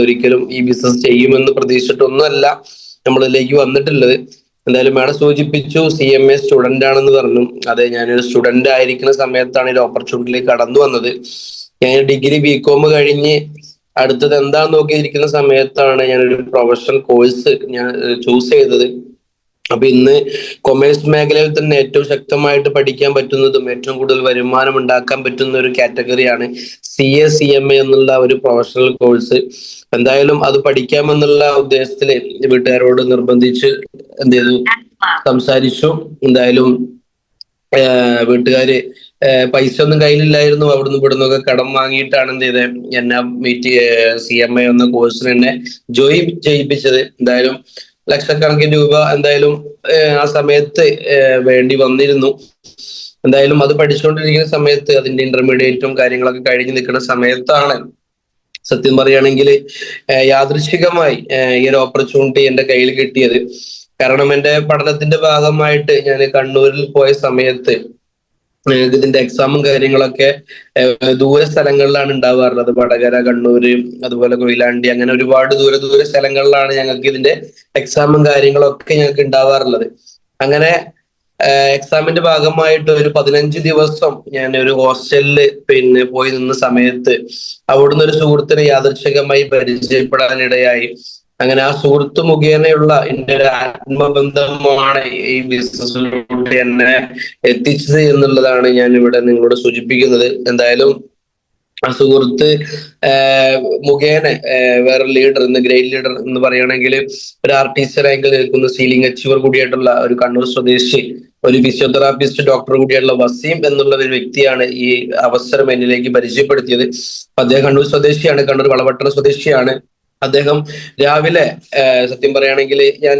ഒരിക്കലും ഈ ബിസിനസ് ചെയ്യുമെന്ന് പ്രതീക്ഷിച്ചിട്ടൊന്നുമല്ല നമ്മളിലേക്ക് വന്നിട്ടുള്ളത്. എന്തായാലും മേഡം സൂചിപ്പിച്ചു CMA സ്റ്റുഡന്റ് ആണെന്ന് പറഞ്ഞു. അതെ, ഞാനൊരു സ്റ്റുഡന്റ് ആയിരിക്കുന്ന സമയത്താണ് ഒരു ഓപ്പർച്യൂണിറ്റിയിലേക്ക് കടന്നു വന്നത്. ഞാൻ ഡിഗ്രി BCom കഴിഞ്ഞ് അടുത്തത് എന്താന്ന് നോക്കിയിരിക്കുന്ന സമയത്താണ് ഞാനൊരു പ്രൊഫഷണൽ കോഴ്സ് ഞാൻ ചൂസ് ചെയ്തത്. അപ്പൊ ഇന്ന് കൊമേഴ്സ് മേഖലയിൽ തന്നെ ഏറ്റവും ശക്തമായിട്ട് പഠിക്കാൻ പറ്റുന്നതും ഏറ്റവും കൂടുതൽ വരുമാനം ഉണ്ടാക്കാൻ പറ്റുന്ന ഒരു കാറ്റഗറിയാണ് CMA എന്നുള്ള ഒരു പ്രൊഫഷണൽ കോഴ്സ്. എന്തായാലും അത് പഠിക്കാമെന്നുള്ള ഉദ്ദേശത്തില് വീട്ടുകാരോട് നിർബന്ധിച്ച് എന്ത് ചെയ്തു, സംസാരിച്ചു. എന്തായാലും വീട്ടുകാര് പൈസ ഒന്നും കയ്യിലില്ലായിരുന്നു. അവിടുന്ന് ഇവിടുന്നൊക്കെ കടം വാങ്ങിയിട്ടാണ് എന്ത് ചെയ്തത്, എന്നെ CMA എന്ന കോഴ്സിന് എന്നെ ജോയിൻ ചെയ്യിപ്പിച്ചത്. എന്തായാലും ലക്ഷക്കണക്കിന് രൂപ എന്തായാലും ആ സമയത്ത് വേണ്ടി വന്നിരുന്നു. എന്തായാലും അത് പഠിച്ചുകൊണ്ടിരിക്കുന്ന സമയത്ത് അതിന്റെ ഇന്റർമീഡിയറ്റും കാര്യങ്ങളൊക്കെ കഴിഞ്ഞ് നിൽക്കുന്ന സമയത്താണ് സത്യം പറയുകയാണെങ്കിൽ യാദൃശ്ചികമായി ഈ ഒരു ഓപ്പർച്യൂണിറ്റി എന്റെ കയ്യിൽ കിട്ടിയത്. കാരണം എന്റെ പഠനത്തിന്റെ ഭാഗമായിട്ട് ഞാൻ കണ്ണൂരിൽ പോയ സമയത്ത് ഇതിന്റെ എക്സാമും കാര്യങ്ങളൊക്കെ ദൂര സ്ഥലങ്ങളിലാണ് ഉണ്ടാവാറുള്ളത്. വടകര, കണ്ണൂര്, അതുപോലെ കൊയിലാണ്ടി, അങ്ങനെ ഒരുപാട് ദൂര സ്ഥലങ്ങളിലാണ് ഞങ്ങൾക്ക് ഇതിന്റെ എക്സാമും കാര്യങ്ങളൊക്കെ ഞങ്ങൾക്ക് ഉണ്ടാവാറുള്ളത്. അങ്ങനെ എക്സാമിന്റെ ഭാഗമായിട്ട് ഒരു 15 ദിവസം ഞാൻ ഒരു ഹോസ്റ്റലില് പോയി നിന്ന സമയത്ത് അവിടുന്ന് ഒരു സുഹൃത്തിനെ യാദൃച്ഛികമായി പരിചയപ്പെടാനിടയായി. അങ്ങനെ ആ സുഹൃത്ത് മുഖേനയുള്ള എൻ്റെ ഒരു ആത്മബന്ധമാണ് ഈ ബിസിനസ്സിലൂടെ എന്നെ എത്തിച്ചത് എന്നുള്ളതാണ് ഞാൻ ഇവിടെ നിങ്ങളോട് സൂചിപ്പിക്കുന്നത്. എന്തായാലും ആ സുഹൃത്ത് മുഖേന വേറെ ലീഡർ, ഇന്ന് ഗ്രേറ്റ് ലീഡർ എന്ന് പറയുകയാണെങ്കിൽ ഒരു ആർട്ടിസ്റ്റ് റാങ്കിൽ നിൽക്കുന്ന സീലിംഗ് അച്ചീവർ കൂടിയായിട്ടുള്ള ഒരു കണ്ണൂർ സ്വദേശി, ഒരു ഫിസിയോതെറാപ്പിസ്റ്റ് ഡോക്ടർ കൂടിയായിട്ടുള്ള വസീം എന്നുള്ള ഒരു വ്യക്തിയാണ് ഈ അവസരം എന്നിലേക്ക് പരിചയപ്പെടുത്തിയത്. അദ്ദേഹം കണ്ണൂർ സ്വദേശിയാണ്, കണ്ണൂർ വളപട്ടണം സ്വദേശിയാണ്. അദ്ദേഹം രാവിലെ സത്യം പറയുകയാണെങ്കിൽ ഞാൻ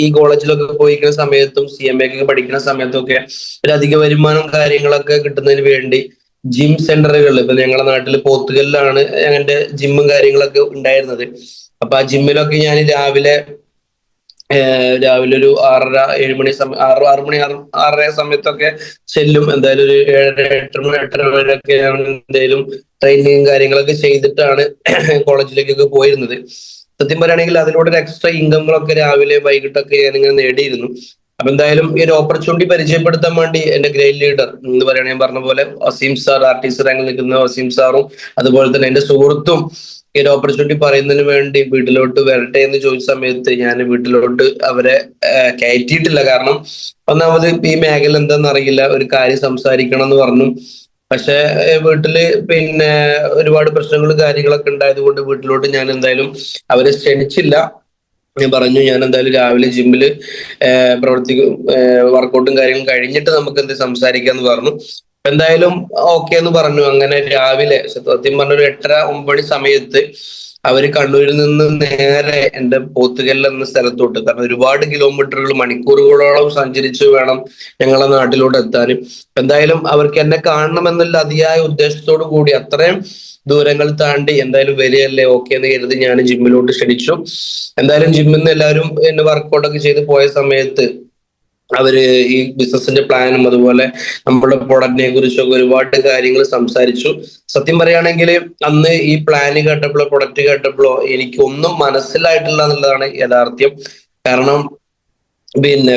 ഈ കോളേജിലൊക്കെ പോയിരിക്കുന്ന സമയത്തും CMA ഒക്കെ പഠിക്കുന്ന സമയത്തും ഒക്കെ ഒരു അധിക വരുമാനം കാര്യങ്ങളൊക്കെ കിട്ടുന്നതിന് വേണ്ടി ജിം സെന്ററുകളിൽ, ഇപ്പൊ ഞങ്ങളുടെ നാട്ടിൽ പോത്തുകല്ലാണ് ഞങ്ങളുടെ ജിമ്മും കാര്യങ്ങളൊക്കെ ഉണ്ടായിരുന്നത്. അപ്പൊ ആ ജിമ്മിലൊക്കെ ഞാൻ രാവിലെ ഒരു 6:30 7 മണി സമയം, 6 മണി 6:30 സമയത്തൊക്കെ ചെല്ലും. എന്തായാലും ഒരു 7 8 വരെയൊക്കെ എന്തായാലും ട്രെയിനിങ്ങും കാര്യങ്ങളൊക്കെ ചെയ്തിട്ടാണ് കോളേജിലേക്കൊക്കെ പോയിരുന്നത്. സത്യം പറയുകയാണെങ്കിൽ അതിലൂടെ ഒരു എക്സ്ട്രാ ഇൻകങ്ങളൊക്കെ രാവിലെ വൈകിട്ടൊക്കെ ഞാനിങ്ങനെ നേടിയിരുന്നു. അപ്പൊ എന്തായാലും ഈ ഒരു ഓപ്പർച്യൂണിറ്റി പരിചയപ്പെടുത്താൻ വേണ്ടി എന്റെ ഗ്രേറ്റ് ലീഡർ എന്ന് പറയുകയാണെങ്കിൽ ഞാൻ പറഞ്ഞ പോലെ വസീം സാർ, ആർട്ടിസ്റ്റ് റാങ്കിൽ നിൽക്കുന്ന വസീം സാറും അതുപോലെ തന്നെ എന്റെ സുഹൃത്തും ഈ ഒരു ഓപ്പർച്യൂണിറ്റി പറയുന്നതിന് വേണ്ടി വീട്ടിലോട്ട് വരട്ടെ എന്ന് ചോദിച്ച സമയത്ത് ഞാൻ വീട്ടിലോട്ട് അവരെ കയറ്റിയിട്ടില്ല. കാരണം ഒന്നാമത് ഈ മേഖല എന്താണെന്ന് അറിയില്ല, ഒരു കാര്യം സംസാരിക്കണം എന്ന് പറഞ്ഞു. പക്ഷെ വീട്ടില് ഒരുപാട് പ്രശ്നങ്ങളും കാര്യങ്ങളൊക്കെ ഉണ്ടായത് കൊണ്ട് വീട്ടിലോട്ട് ഞാൻ എന്തായാലും അവരെ ക്ഷണിച്ചില്ല. ഞാൻ പറഞ്ഞു ഞാൻ എന്തായാലും രാവിലെ ജിമ്മില് പ്രവർത്തിക്കും, വർക്കൗട്ടും കാര്യങ്ങളും കഴിഞ്ഞിട്ട് നമുക്ക് എന്ത് സംസാരിക്കാന്ന് പറഞ്ഞു. എന്തായാലും ഓക്കെ എന്ന് പറഞ്ഞു. അങ്ങനെ രാവിലെ സത്യം പറഞ്ഞ ഒരു 8:30 9 മണി സമയത്ത് അവര് കണ്ണൂരിൽ നിന്ന് നേരെ എന്റെ പോത്തുകല്ല് എന്ന സ്ഥലത്തോട്ട്, കാരണം ഒരുപാട് കിലോമീറ്ററുകൾ മണിക്കൂറുകളോളം സഞ്ചരിച്ചു വേണം ഞങ്ങളുടെ നാട്ടിലോട്ട് എത്താൻ. എന്തായാലും അവർക്ക് എന്നെ കാണണമെന്നുള്ള അതിയായ ഉദ്ദേശത്തോടു കൂടി അത്രയും ദൂരങ്ങൾ താണ്ടി എന്തായാലും വരികയല്ലേ, ഓക്കെ എന്ന് കരുതി ഞാൻ ജിമ്മിലോട്ട് ക്ഷണിച്ചു. എന്തായാലും ജിമ്മിൽ നിന്ന് എല്ലാവരും എന്നെ വർക്കൗട്ടൊക്കെ ചെയ്ത് പോയ സമയത്ത് അവര് ഈ ബിസിനസിന്റെ പ്ലാനും അതുപോലെ നമ്മുടെ പ്രൊഡക്റ്റിനെ കുറിച്ചൊക്കെ ഒരുപാട് കാര്യങ്ങൾ സംസാരിച്ചു. സത്യം പറയുകയാണെങ്കിൽ അന്ന് ഈ പ്ലാന് കേട്ടപ്പോഴോ പ്രൊഡക്റ്റ് കേട്ടപ്പോഴോ എനിക്ക് ഒന്നും മനസ്സിലായിട്ടില്ല എന്നുള്ളതാണ് യാഥാർത്ഥ്യം. കാരണം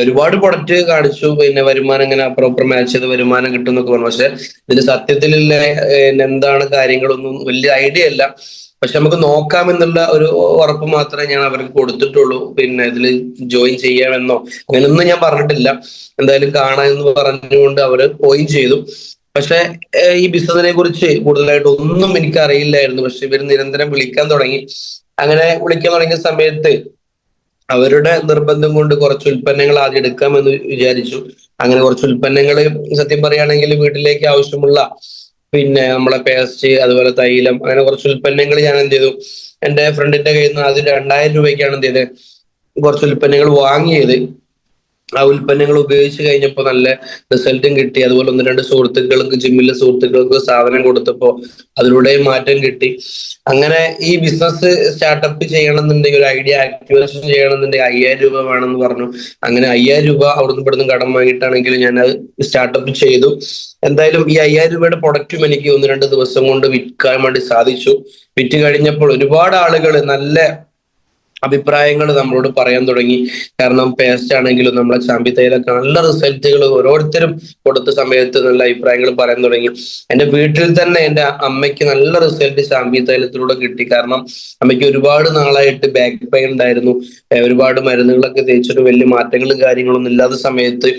ഒരുപാട് പ്രൊഡക്റ്റ് കാണിച്ചു, വരുമാനം ഇങ്ങനെ പ്രോപ്പർ മാച്ച് ചെയ്ത് വരുമാനം കിട്ടും എന്നൊക്കെ പറഞ്ഞു. പക്ഷെ ഇതിന് സത്യത്തിലുള്ള എന്താണ് കാര്യങ്ങളൊന്നും വലിയ ഐഡിയ അല്ല. പക്ഷെ നമുക്ക് നോക്കാമെന്നുള്ള ഒരു ഉറപ്പ് മാത്രമേ ഞാൻ അവർക്ക് കൊടുത്തിട്ടുള്ളൂ. ഇതിൽ ജോയിൻ ചെയ്യാമെന്നോ അങ്ങനെയൊന്നും ഞാൻ പറഞ്ഞിട്ടില്ല. എന്തായാലും കാണാമെന്ന് പറഞ്ഞുകൊണ്ട് അവര് പോയി ചെയ്തു. പക്ഷെ ഈ ബിസിനസിനെ കുറിച്ച് കൂടുതലായിട്ട് ഒന്നും എനിക്ക് അറിയില്ലായിരുന്നു. പക്ഷെ ഇവർ നിരന്തരം വിളിക്കാൻ തുടങ്ങി. അങ്ങനെ വിളിക്കാൻ തുടങ്ങിയ സമയത്ത് അവരുടെ നിർബന്ധം കൊണ്ട് കുറച്ച് ഉൽപ്പന്നങ്ങൾ ആദ്യം എടുക്കാമെന്ന് വിചാരിച്ചു. അങ്ങനെ കുറച്ച് ഉൽപ്പന്നങ്ങൾ സത്യം പറയുകയാണെങ്കിൽ വീട്ടിലേക്ക് ആവശ്യമുള്ള നമ്മളെ പേസ്റ്റ്, അതുപോലെ തൈലം, അങ്ങനെ കുറച്ച് ഉൽപ്പന്നങ്ങൾ ഞാൻ എന്ത് ചെയ്തു, എന്റെ ഫ്രണ്ടിന്റെ കയ്യിൽ നിന്ന് ആദ്യം 2000 രൂപയ്ക്കാണ് എന്ത് ചെയ്തത് കുറച്ച് ഉൽപ്പന്നങ്ങൾ വാങ്ങിയത്. ആ ഉൽപ്പന്നങ്ങൾ ഉപയോഗിച്ച് കഴിഞ്ഞപ്പോൾ നല്ല റിസൾട്ടും കിട്ടി. അതുപോലെ ഒന്ന് രണ്ട് സുഹൃത്തുക്കൾക്ക്, ജിമ്മിലെ സുഹൃത്തുക്കൾക്ക് സാധനം കൊടുത്തപ്പോൾ അതിലൂടെ മാറ്റം കിട്ടി. അങ്ങനെ ഈ ബിസിനസ് സ്റ്റാർട്ടപ്പ് ചെയ്യണമെന്നുണ്ടെങ്കിൽ, ഒരു ഐഡിയ ആക്ടിവേഷൻ ചെയ്യണമെന്നുണ്ടെങ്കിൽ 5000 രൂപ വേണമെന്ന് പറഞ്ഞു. അങ്ങനെ 5000 രൂപ അവിടുന്ന് ഇവിടുന്ന് കടം വാങ്ങിയിട്ടാണെങ്കിലും ഞാൻ അത് സ്റ്റാർട്ടപ്പ് ചെയ്തു. എന്തായാലും ഈ 5000 രൂപയുടെ പ്രൊഡക്റ്റും എനിക്ക് ഒന്ന് രണ്ട് ദിവസം കൊണ്ട് വിൽക്കാൻ വേണ്ടി സാധിച്ചു. വിറ്റ് കഴിഞ്ഞപ്പോൾ ഒരുപാട് ആളുകൾ നല്ല അഭിപ്രായങ്ങൾ നമ്മളോട് പറയാൻ തുടങ്ങി. കാരണം പേസ്റ്റ് ആണെങ്കിലും നമ്മളെ ചാമ്പി തൈലൊക്കെ നല്ല റിസൾട്ടുകൾ ഓരോരുത്തരും കൊടുത്ത സമയത്ത് നല്ല അഭിപ്രായങ്ങൾ പറയാൻ തുടങ്ങി. എന്റെ വീട്ടിൽ തന്നെ എന്റെ അമ്മയ്ക്ക് നല്ല റിസൾട്ട് ചാമ്പി തൈലത്തിലൂടെ കിട്ടി. കാരണം അമ്മയ്ക്ക് ഒരുപാട് നാളായിട്ട് ബാക്ക് പെയിൻ ഉണ്ടായിരുന്നു. ഒരുപാട് മരുന്നുകളൊക്കെ തേച്ചിട്ട് വലിയ മാറ്റങ്ങളും കാര്യങ്ങളൊന്നും ഇല്ലാത്ത സമയത്ത്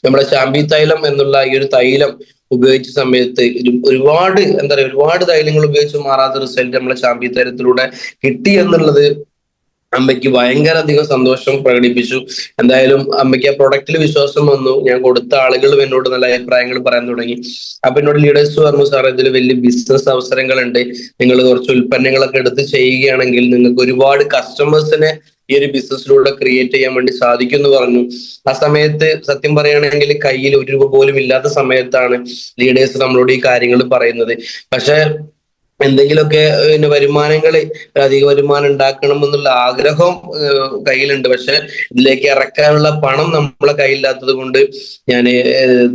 നമ്മളെ ചാമ്പി തൈലം എന്നുള്ള ഈ ഒരു തൈലം ഉപയോഗിച്ച സമയത്ത് ഒരുപാട് എന്താ പറയുക, ഒരുപാട് തൈലങ്ങൾ ഉപയോഗിച്ച് മാറാത്ത റിസൾട്ട് നമ്മളെ ചാമ്പി തൈലത്തിലൂടെ കിട്ടി എന്നുള്ളത് അമ്മയ്ക്ക് ഭയങ്കര അധികം സന്തോഷം പ്രകടിപ്പിച്ചു. എന്തായാലും അമ്മയ്ക്ക് ആ പ്രൊഡക്റ്റിൽ വിശ്വാസം വന്നു. ഞാൻ കൊടുത്ത ആളുകളും എന്നോട് നല്ല അഭിപ്രായങ്ങൾ പറയാൻ തുടങ്ങി. അപ്പൊ എന്നോട് ലീഡേഴ്സ് പറഞ്ഞു, സാർ ഇതിൽ വലിയ ബിസിനസ് അവസരങ്ങളുണ്ട്, നിങ്ങൾ കുറച്ച് ഉൽപ്പന്നങ്ങളൊക്കെ എടുത്ത് ചെയ്യുകയാണെങ്കിൽ നിങ്ങൾക്ക് ഒരുപാട് കസ്റ്റമേഴ്സിനെ ഈ ഒരു ബിസിനസ്സിലൂടെ ക്രിയേറ്റ് ചെയ്യാൻ വേണ്ടി സാധിക്കും എന്ന് പറഞ്ഞു. ആ സമയത്ത് സത്യം പറയുകയാണെങ്കിൽ കയ്യിൽ 1 രൂപ പോലും ഇല്ലാത്ത സമയത്താണ് ലീഡേഴ്സ് നമ്മളോട് ഈ കാര്യങ്ങൾ പറയുന്നത്. പക്ഷെ എന്തെങ്കിലുമൊക്കെ പിന്നെ വരുമാനങ്ങള്, അധിക വരുമാനം ഉണ്ടാക്കണം എന്നുള്ള ആഗ്രഹം കയ്യിലുണ്ട്. പക്ഷെ ഇതിലേക്ക് ഇറക്കാനുള്ള പണം നമ്മളെ കയ്യിലില്ലാത്തത് കൊണ്ട് ഞാൻ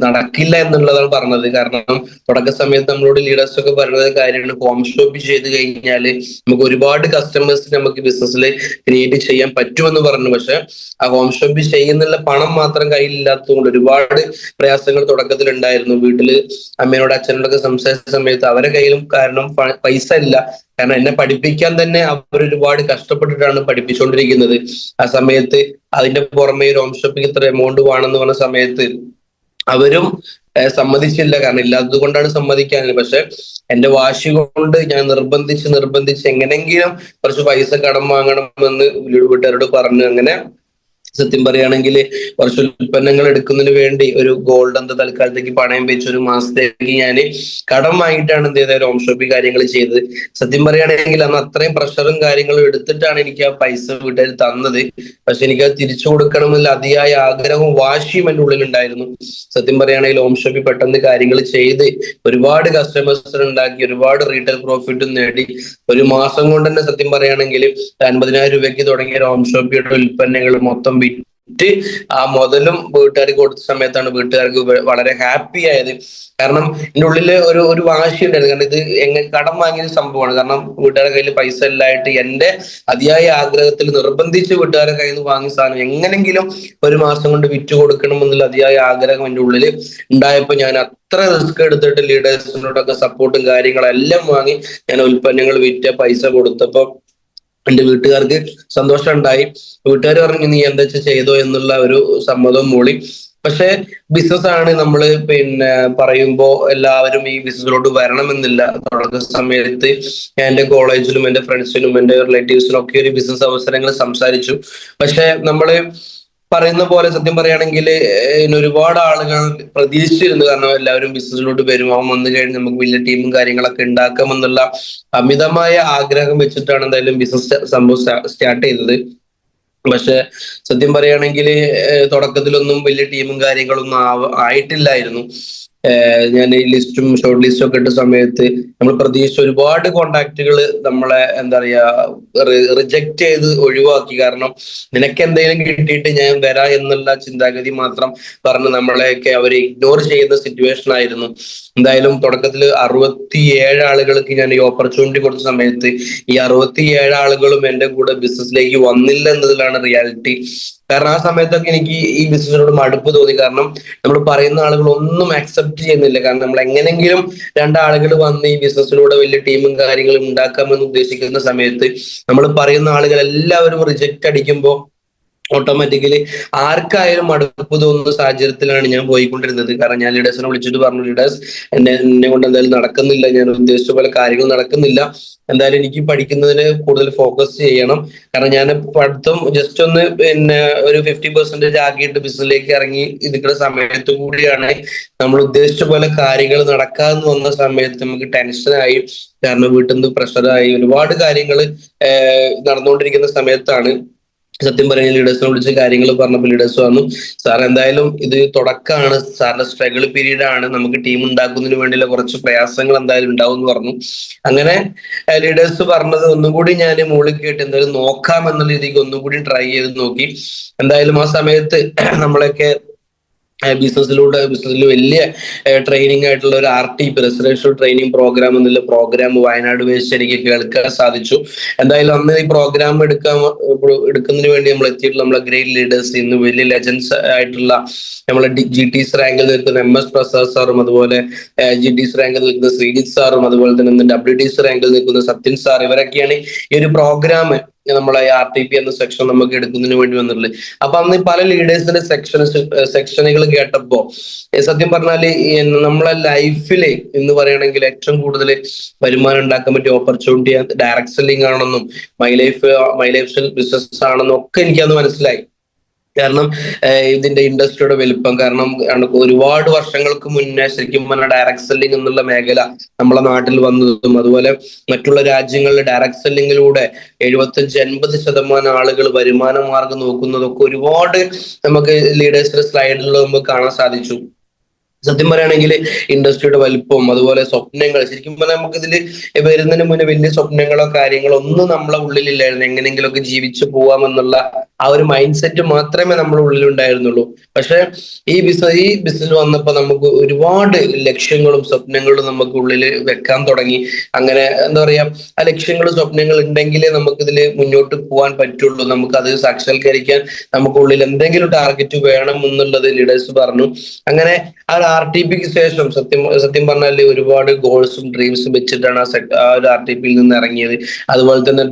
നടക്കില്ല എന്നുള്ളതാണ് പറഞ്ഞത്. കാരണം തുടക്ക സമയത്ത് നമ്മളോട് ലീഡേഴ്സ് ഒക്കെ പറയുന്നത് കാര്യമാണ്, ഹോം ഷോപ്പ് ചെയ്ത് കഴിഞ്ഞാൽ നമുക്ക് ഒരുപാട് കസ്റ്റമേഴ്സ് നമുക്ക് ബിസിനസ്സിൽ ക്രിയേറ്റ് ചെയ്യാൻ പറ്റുമെന്ന് പറഞ്ഞു. പക്ഷെ ആ ഹോം ഷോപ്പ് ചെയ്യുന്നുള്ള പണം മാത്രം കയ്യിലില്ലാത്തത് കൊണ്ട് ഒരുപാട് പ്രയാസങ്ങൾ തുടക്കത്തിൽ ഉണ്ടായിരുന്നു. വീട്ടില് അമ്മയോട് അച്ഛനോടൊക്കെ സംസാരിച്ച സമയത്ത് അവരെ കയ്യിലും കാരണം പൈസ ഇല്ല. കാരണം എന്നെ പഠിപ്പിക്കാൻ തന്നെ അവർ ഒരുപാട് കഷ്ടപ്പെട്ടിട്ടാണ് പഠിപ്പിച്ചുകൊണ്ടിരിക്കുന്നത്. ആ സമയത്ത് അതിന്റെ പുറമെ ഒരു ഹോം ഷോപ്പിംഗ് ഇത്ര എമൗണ്ട് വേണമെന്ന് പറഞ്ഞ സമയത്ത് അവരും സമ്മതിച്ചില്ല. കാരണം ഇല്ലാത്തത് കൊണ്ടാണ് സമ്മതിക്കാനില്ല. പക്ഷെ എന്റെ വാശി കൊണ്ട് ഞാൻ നിർബന്ധിച്ച് എങ്ങനെങ്കിലും കുറച്ച് പൈസ കടം വാങ്ങണമെന്ന് വീട്ടുകാരോട് പറഞ്ഞു. അങ്ങനെ സത്യം പറയുകയാണെങ്കിൽ കുറച്ച് ഉൽപ്പന്നങ്ങൾ എടുക്കുന്നതിന് വേണ്ടി ഒരു ഗോൾഡ് എന്താ തൽക്കാലത്തേക്ക് പണയം വെച്ച് ഒരു മാസത്തേക്ക് ഞാൻ കടം വാങ്ങിയിട്ടാണ് എന്ത് ചെയ്തത്, ഹോം ഷോപ്പിംഗ് കാര്യങ്ങൾ ചെയ്തത്. സത്യം പറയുകയാണെങ്കിൽ അന്ന് അത്രയും പ്രഷറും കാര്യങ്ങളും എടുത്തിട്ടാണ് എനിക്ക് ആ പൈസ വീട്ടുകാർ തന്നത്. പക്ഷെ എനിക്ക് അത് തിരിച്ചു കൊടുക്കണമെന്നുള്ള അതിയായ ആഗ്രഹവും വാശിയും എൻ്റെ ഉള്ളിൽ ഉണ്ടായിരുന്നു. സത്യം പറയുകയാണെങ്കിൽ ഹോം ഷോപ്പിൽ പെട്ടെന്ന് കാര്യങ്ങൾ ചെയ്ത് ഒരുപാട് കസ്റ്റമേഴ്സ് ഉണ്ടാക്കി, ഒരുപാട് റീറ്റെയിൽ പ്രോഫിറ്റും നേടി. ഒരു മാസം കൊണ്ട് തന്നെ സത്യം പറയുകയാണെങ്കിൽ 50,000 രൂപയ്ക്ക് തുടങ്ങിയ ഹോം ഷോപ്പിയുടെ ഉൽപ്പന്നങ്ങൾ മൊത്തം വിറ്റ് ആ മുതലും വീട്ടുകാർക്ക് കൊടുത്ത സമയത്താണ് വീട്ടുകാർക്ക് വളരെ ഹാപ്പി ആയത്. കാരണം എൻ്റെ ഉള്ളില് ഒരു വാശി ഉണ്ടായിരുന്നു. കാരണം ഇത് എങ്ങനെ കടം വാങ്ങിയ സംഭവമാണ്. കാരണം വീട്ടുകാരുടെ കയ്യിൽ പൈസ ഇല്ലായിട്ട് എന്റെ അതിയായ ആഗ്രഹത്തിൽ നിർബന്ധിച്ച് വീട്ടുകാരുടെ കയ്യിൽ നിന്ന് വാങ്ങിയ സാധനം എങ്ങനെങ്കിലും ഒരു മാസം കൊണ്ട് വിറ്റ് കൊടുക്കണം എന്നുള്ള അതിയായ ആഗ്രഹം എൻ്റെ ഉള്ളിൽ ഉണ്ടായപ്പോൾ ഞാൻ അത്ര റിസ്ക് എടുത്തിട്ട് ലീഡേഴ്സിനോടൊക്കെ സപ്പോർട്ടും കാര്യങ്ങളെല്ലാം വാങ്ങി ഞാൻ ഉൽപ്പന്നങ്ങൾ വിറ്റ് പൈസ കൊടുത്തപ്പോൾ എന്റെ വീട്ടുകാർക്ക് സന്തോഷം ഉണ്ടായി. വീട്ടുകാർ പറഞ്ഞു നീ എന്താ ചെയ്തോ എന്നുള്ള ഒരു സമ്മതം മൂളി. പക്ഷെ ബിസിനസ് ആണ്, നമ്മൾ പിന്നെ പറയുമ്പോ എല്ലാവരും ഈ ബിസിനസ്സിലോട്ട് വരണമെന്നില്ല. തുടക്ക സമയത്ത് ഞാൻ എന്റെ കോളേജിലും എന്റെ ഫ്രണ്ട്സിനും എന്റെ റിലേറ്റീവ്സിനും ഒക്കെ ഒരു ബിസിനസ് അവസരങ്ങൾ സംസാരിച്ചു. പക്ഷെ നമ്മള് പറയുന്ന പോലെ സത്യം പറയുകയാണെങ്കിൽ ഒരുപാട് ആളുകൾ പ്രതീക്ഷിച്ചിരുന്നു. കാരണം എല്ലാവരും ബിസിനസ്സിലോട്ട് വരും, അവൻ വന്നു കഴിഞ്ഞ് നമുക്ക് വലിയ ടീമും കാര്യങ്ങളൊക്കെ ഉണ്ടാക്കാമെന്നുള്ള അമിതമായ ആഗ്രഹം വെച്ചിട്ടാണ് എന്തായാലും ബിസിനസ് സംഭവം സ്റ്റാർട്ട് ചെയ്തത്. പക്ഷെ സത്യം പറയുകയാണെങ്കിൽ തുടക്കത്തിലൊന്നും വലിയ ടീമും കാര്യങ്ങളൊന്നും ആയിട്ടില്ലായിരുന്നു. ഞാൻ ഈ ലിസ്റ്റും ഷോർട്ട് ലിസ്റ്റും ഒക്കെ ഇട്ട സമയത്ത് നമ്മൾ പ്രതീക്ഷിച്ച ഒരുപാട് കോണ്ടാക്റ്റുകൾ നമ്മളെ എന്താ പറയാ റിജക്ട് ചെയ്ത് ഒഴിവാക്കി. കാരണം നിനക്ക് എന്തെങ്കിലും കിട്ടിയിട്ട് ഞാൻ വരാ എന്നുള്ള ചിന്താഗതി മാത്രം പറഞ്ഞ് നമ്മളെയൊക്കെ അവർ ഇഗ്നോർ ചെയ്യുന്ന സിറ്റുവേഷൻ ആയിരുന്നു. എന്തായാലും തുടക്കത്തിൽ 67 ആളുകൾക്ക് ഞാൻ ഈ ഓപ്പർച്യൂണിറ്റി കൊടുത്ത സമയത്ത് ഈ 67 ആളുകളും എന്റെ കൂടെ ബിസിനസ്സിലേക്ക് വന്നില്ല എന്നതിലാണ് റിയാലിറ്റി. കാരണം ആ സമയത്തൊക്കെ എനിക്ക് ഈ ബിസിനസ്സിനോട് മടുപ്പ് തോന്നി. കാരണം നമ്മൾ പറയുന്ന ആളുകൾ ഒന്നും അക്സെപ്റ്റ് ചെയ്യുന്നില്ല. കാരണം നമ്മൾ എങ്ങനെങ്കിലും രണ്ടാളുകൾ വന്ന് ഈ ബിസിനസ്സിലൂടെ വലിയ ടീമും കാര്യങ്ങളും ഉണ്ടാക്കാമെന്ന് ഉദ്ദേശിക്കുന്ന സമയത്ത് നമ്മൾ പറയുന്ന ആളുകൾ എല്ലാവരും റിജക്റ്റ് അടിക്കുമ്പോൾ ഓട്ടോമാറ്റിക്കലി ആർക്കായാലും മടുപ്പ് തോന്നുന്ന സാഹചര്യത്തിലാണ് ഞാൻ പോയിക്കൊണ്ടിരുന്നത്. കാരണം ഞാൻ ലീഡേഴ്സിനെ വിളിച്ചിട്ട് പറഞ്ഞു, ലീഡേഴ്സ് എന്നെ കൊണ്ട് എന്തായാലും നടക്കുന്നില്ല, ഞാൻ ഉദ്ദേശിച്ച പോലെ കാര്യങ്ങൾ നടക്കുന്നില്ല, എന്തായാലും എനിക്ക് പഠിക്കുന്നതിന് കൂടുതൽ ഫോക്കസ് ചെയ്യണം. കാരണം ഞാൻ പഠിത്തം ജസ്റ്റ് ഒന്ന് പിന്നെ ഒരു 50% ആക്കിയിട്ട് ബിസിനസ്സിലേക്ക് ഇറങ്ങി ഇരിക്കുന്ന സമയത്ത് കൂടിയാണ് നമ്മൾ ഉദ്ദേശിച്ച പോലെ കാര്യങ്ങൾ നടക്കാതെ വന്ന സമയത്ത് നമുക്ക് ടെൻഷനായി. കാരണം വീട്ടിൽ നിന്ന് പ്രഷറായി ഒരുപാട് കാര്യങ്ങൾ നടന്നുകൊണ്ടിരിക്കുന്ന സമയത്താണ് സത്യം പറയുന്ന ലീഡേഴ്സിനെ വിളിച്ച് കാര്യങ്ങൾ പറഞ്ഞപ്പോൾ ലീഡേഴ്സ് വന്നു, സാർ എന്തായാലും ഇത് തുടക്കമാണ്, സാറിന്റെ സ്ട്രഗിൾ പീരീഡ് ആണ്, നമുക്ക് ടീം ഉണ്ടാക്കുന്നതിന് വേണ്ടിയുള്ള കുറച്ച് പ്രയാസങ്ങൾ എന്തായാലും ഉണ്ടാവും എന്ന് പറഞ്ഞു. അങ്ങനെ ലീഡേഴ്സ് പറഞ്ഞത് ഒന്നും കൂടി ഞാൻ മുകളിൽ കേട്ട് എന്തായാലും നോക്കാം എന്നുള്ള രീതിക്ക് ഒന്നും കൂടി ട്രൈ ചെയ്ത് നോക്കി. എന്തായാലും ആ സമയത്ത് നമ്മളൊക്കെ ബിസിനസ്സിൽ വലിയ ട്രെയിനിങ് ആയിട്ടുള്ള ഒരു RTP, റെസിഡൻഷ്യൽ ട്രെയിനിങ് പ്രോഗ്രാം എന്നുള്ള പ്രോഗ്രാം വയനാട് വെച്ച് എനിക്ക് കേൾക്കാൻ സാധിച്ചു. എന്തായാലും അന്ന് ഈ പ്രോഗ്രാം എടുക്കുന്നതിന് വേണ്ടി നമ്മൾ എത്തിയിട്ടുള്ള നമ്മളെ ഗ്രേറ്റ് ലീഡേഴ്സ്, ഇന്ന് വലിയ ലെജൻസ് ആയിട്ടുള്ള നമ്മളെ GTS റാങ്കിൽ നിൽക്കുന്ന MS പ്രസാദ് സാറും, അതുപോലെ GTS റാങ്കിൽ നിൽക്കുന്ന ശ്രീജിത്ത് സാറും, അതുപോലെ തന്നെ WTS റാങ്കിൽ നിൽക്കുന്ന സത്യൻ സാർ, ഇവരൊക്കെയാണ് ഈ ഒരു പ്രോഗ്രാം നമ്മളെ RTP എന്ന സെക്ഷൻ നമുക്ക് എടുക്കുന്നതിന് വേണ്ടി വന്നിട്ടുള്ളത്. അപ്പൊ അന്ന് പല ലീഡേഴ്സിന്റെ സെക്ഷനുകൾ കേട്ടപ്പോ സത്യം പറഞ്ഞാല് നമ്മളെ ലൈഫില് എന്ന് പറയുകയാണെങ്കിൽ ഏറ്റവും കൂടുതൽ വരുമാനം ഉണ്ടാക്കാൻ പറ്റിയ ഓപ്പർച്യൂണിറ്റി ഡയറക്ട് സെല്ലിംഗ് ആണെന്നും മൈ ലൈഫ് ബിസിനസ് ആണെന്നും ഒക്കെ എനിക്കത് മനസ്സിലായി. കാരണം ഇതിന്റെ ഇൻഡസ്ട്രിയുടെ വലിപ്പം, കാരണം ഒരുപാട് വർഷങ്ങൾക്ക് മുന്നേ ശരിക്കും പറഞ്ഞാൽ ഡയറക്ട് സെല്ലിംഗ് എന്നുള്ള മേഖല നമ്മളെ നാട്ടിൽ വന്നതും, അതുപോലെ മറ്റുള്ള രാജ്യങ്ങളിൽ ഡയറക്ട് സെല്ലിങ്ങിലൂടെ 75-80% ആളുകൾ വരുമാന മാർഗം നോക്കുന്നതൊക്കെ ഒരുപാട് നമുക്ക് ലീഡേഴ്സിന്റെ സ്ലൈഡിൽ നമുക്ക് കാണാൻ സാധിച്ചു. സത്യം പറയുകയാണെങ്കിൽ ഇൻഡസ്ട്രിയുടെ വലിപ്പവും അതുപോലെ സ്വപ്നങ്ങൾ, ശരിക്കും പറഞ്ഞാൽ നമുക്ക് ഇതിൽ വരുന്നതിന് മുന്നേ വലിയ സ്വപ്നങ്ങളോ കാര്യങ്ങളോ ഒന്നും നമ്മളെ ഉള്ളിലില്ലായിരുന്നു. എങ്ങനെയെങ്കിലുമൊക്കെ ജീവിച്ചു പോവാമെന്നുള്ള ആ ഒരു മൈൻഡ് സെറ്റ് മാത്രമേ നമ്മുടെ ഉള്ളിൽ ഉണ്ടായിരുന്നുള്ളൂ. പക്ഷെ ഈ ബിസിനസ് വന്നപ്പോൾ നമുക്ക് ഒരുപാട് ലക്ഷ്യങ്ങളും സ്വപ്നങ്ങളും നമുക്ക് ഉള്ളിൽ വെക്കാൻ തുടങ്ങി. അങ്ങനെ എന്താ പറയാ, ആ ലക്ഷ്യങ്ങളും സ്വപ്നങ്ങൾ ഉണ്ടെങ്കിലേ നമുക്കിതിൽ മുന്നോട്ട് പോകാൻ പറ്റുള്ളൂ, നമുക്ക് അത് സാക്ഷാത്കരിക്കാൻ നമുക്കുള്ളിൽ എന്തെങ്കിലും ടാർഗറ്റ് വേണം എന്നുള്ളത് ലീഡേഴ്സ് പറഞ്ഞു. അങ്ങനെ ആ RTPക്ക് ശേഷം സത്യം പറഞ്ഞാല് ഒരുപാട് ഗോൾസും ഡ്രീംസും വെച്ചിട്ടാണ് ആ ഒരു RTPയിൽ നിന്ന് ഇറങ്ങിയത്. അതുപോലെ തന്നെ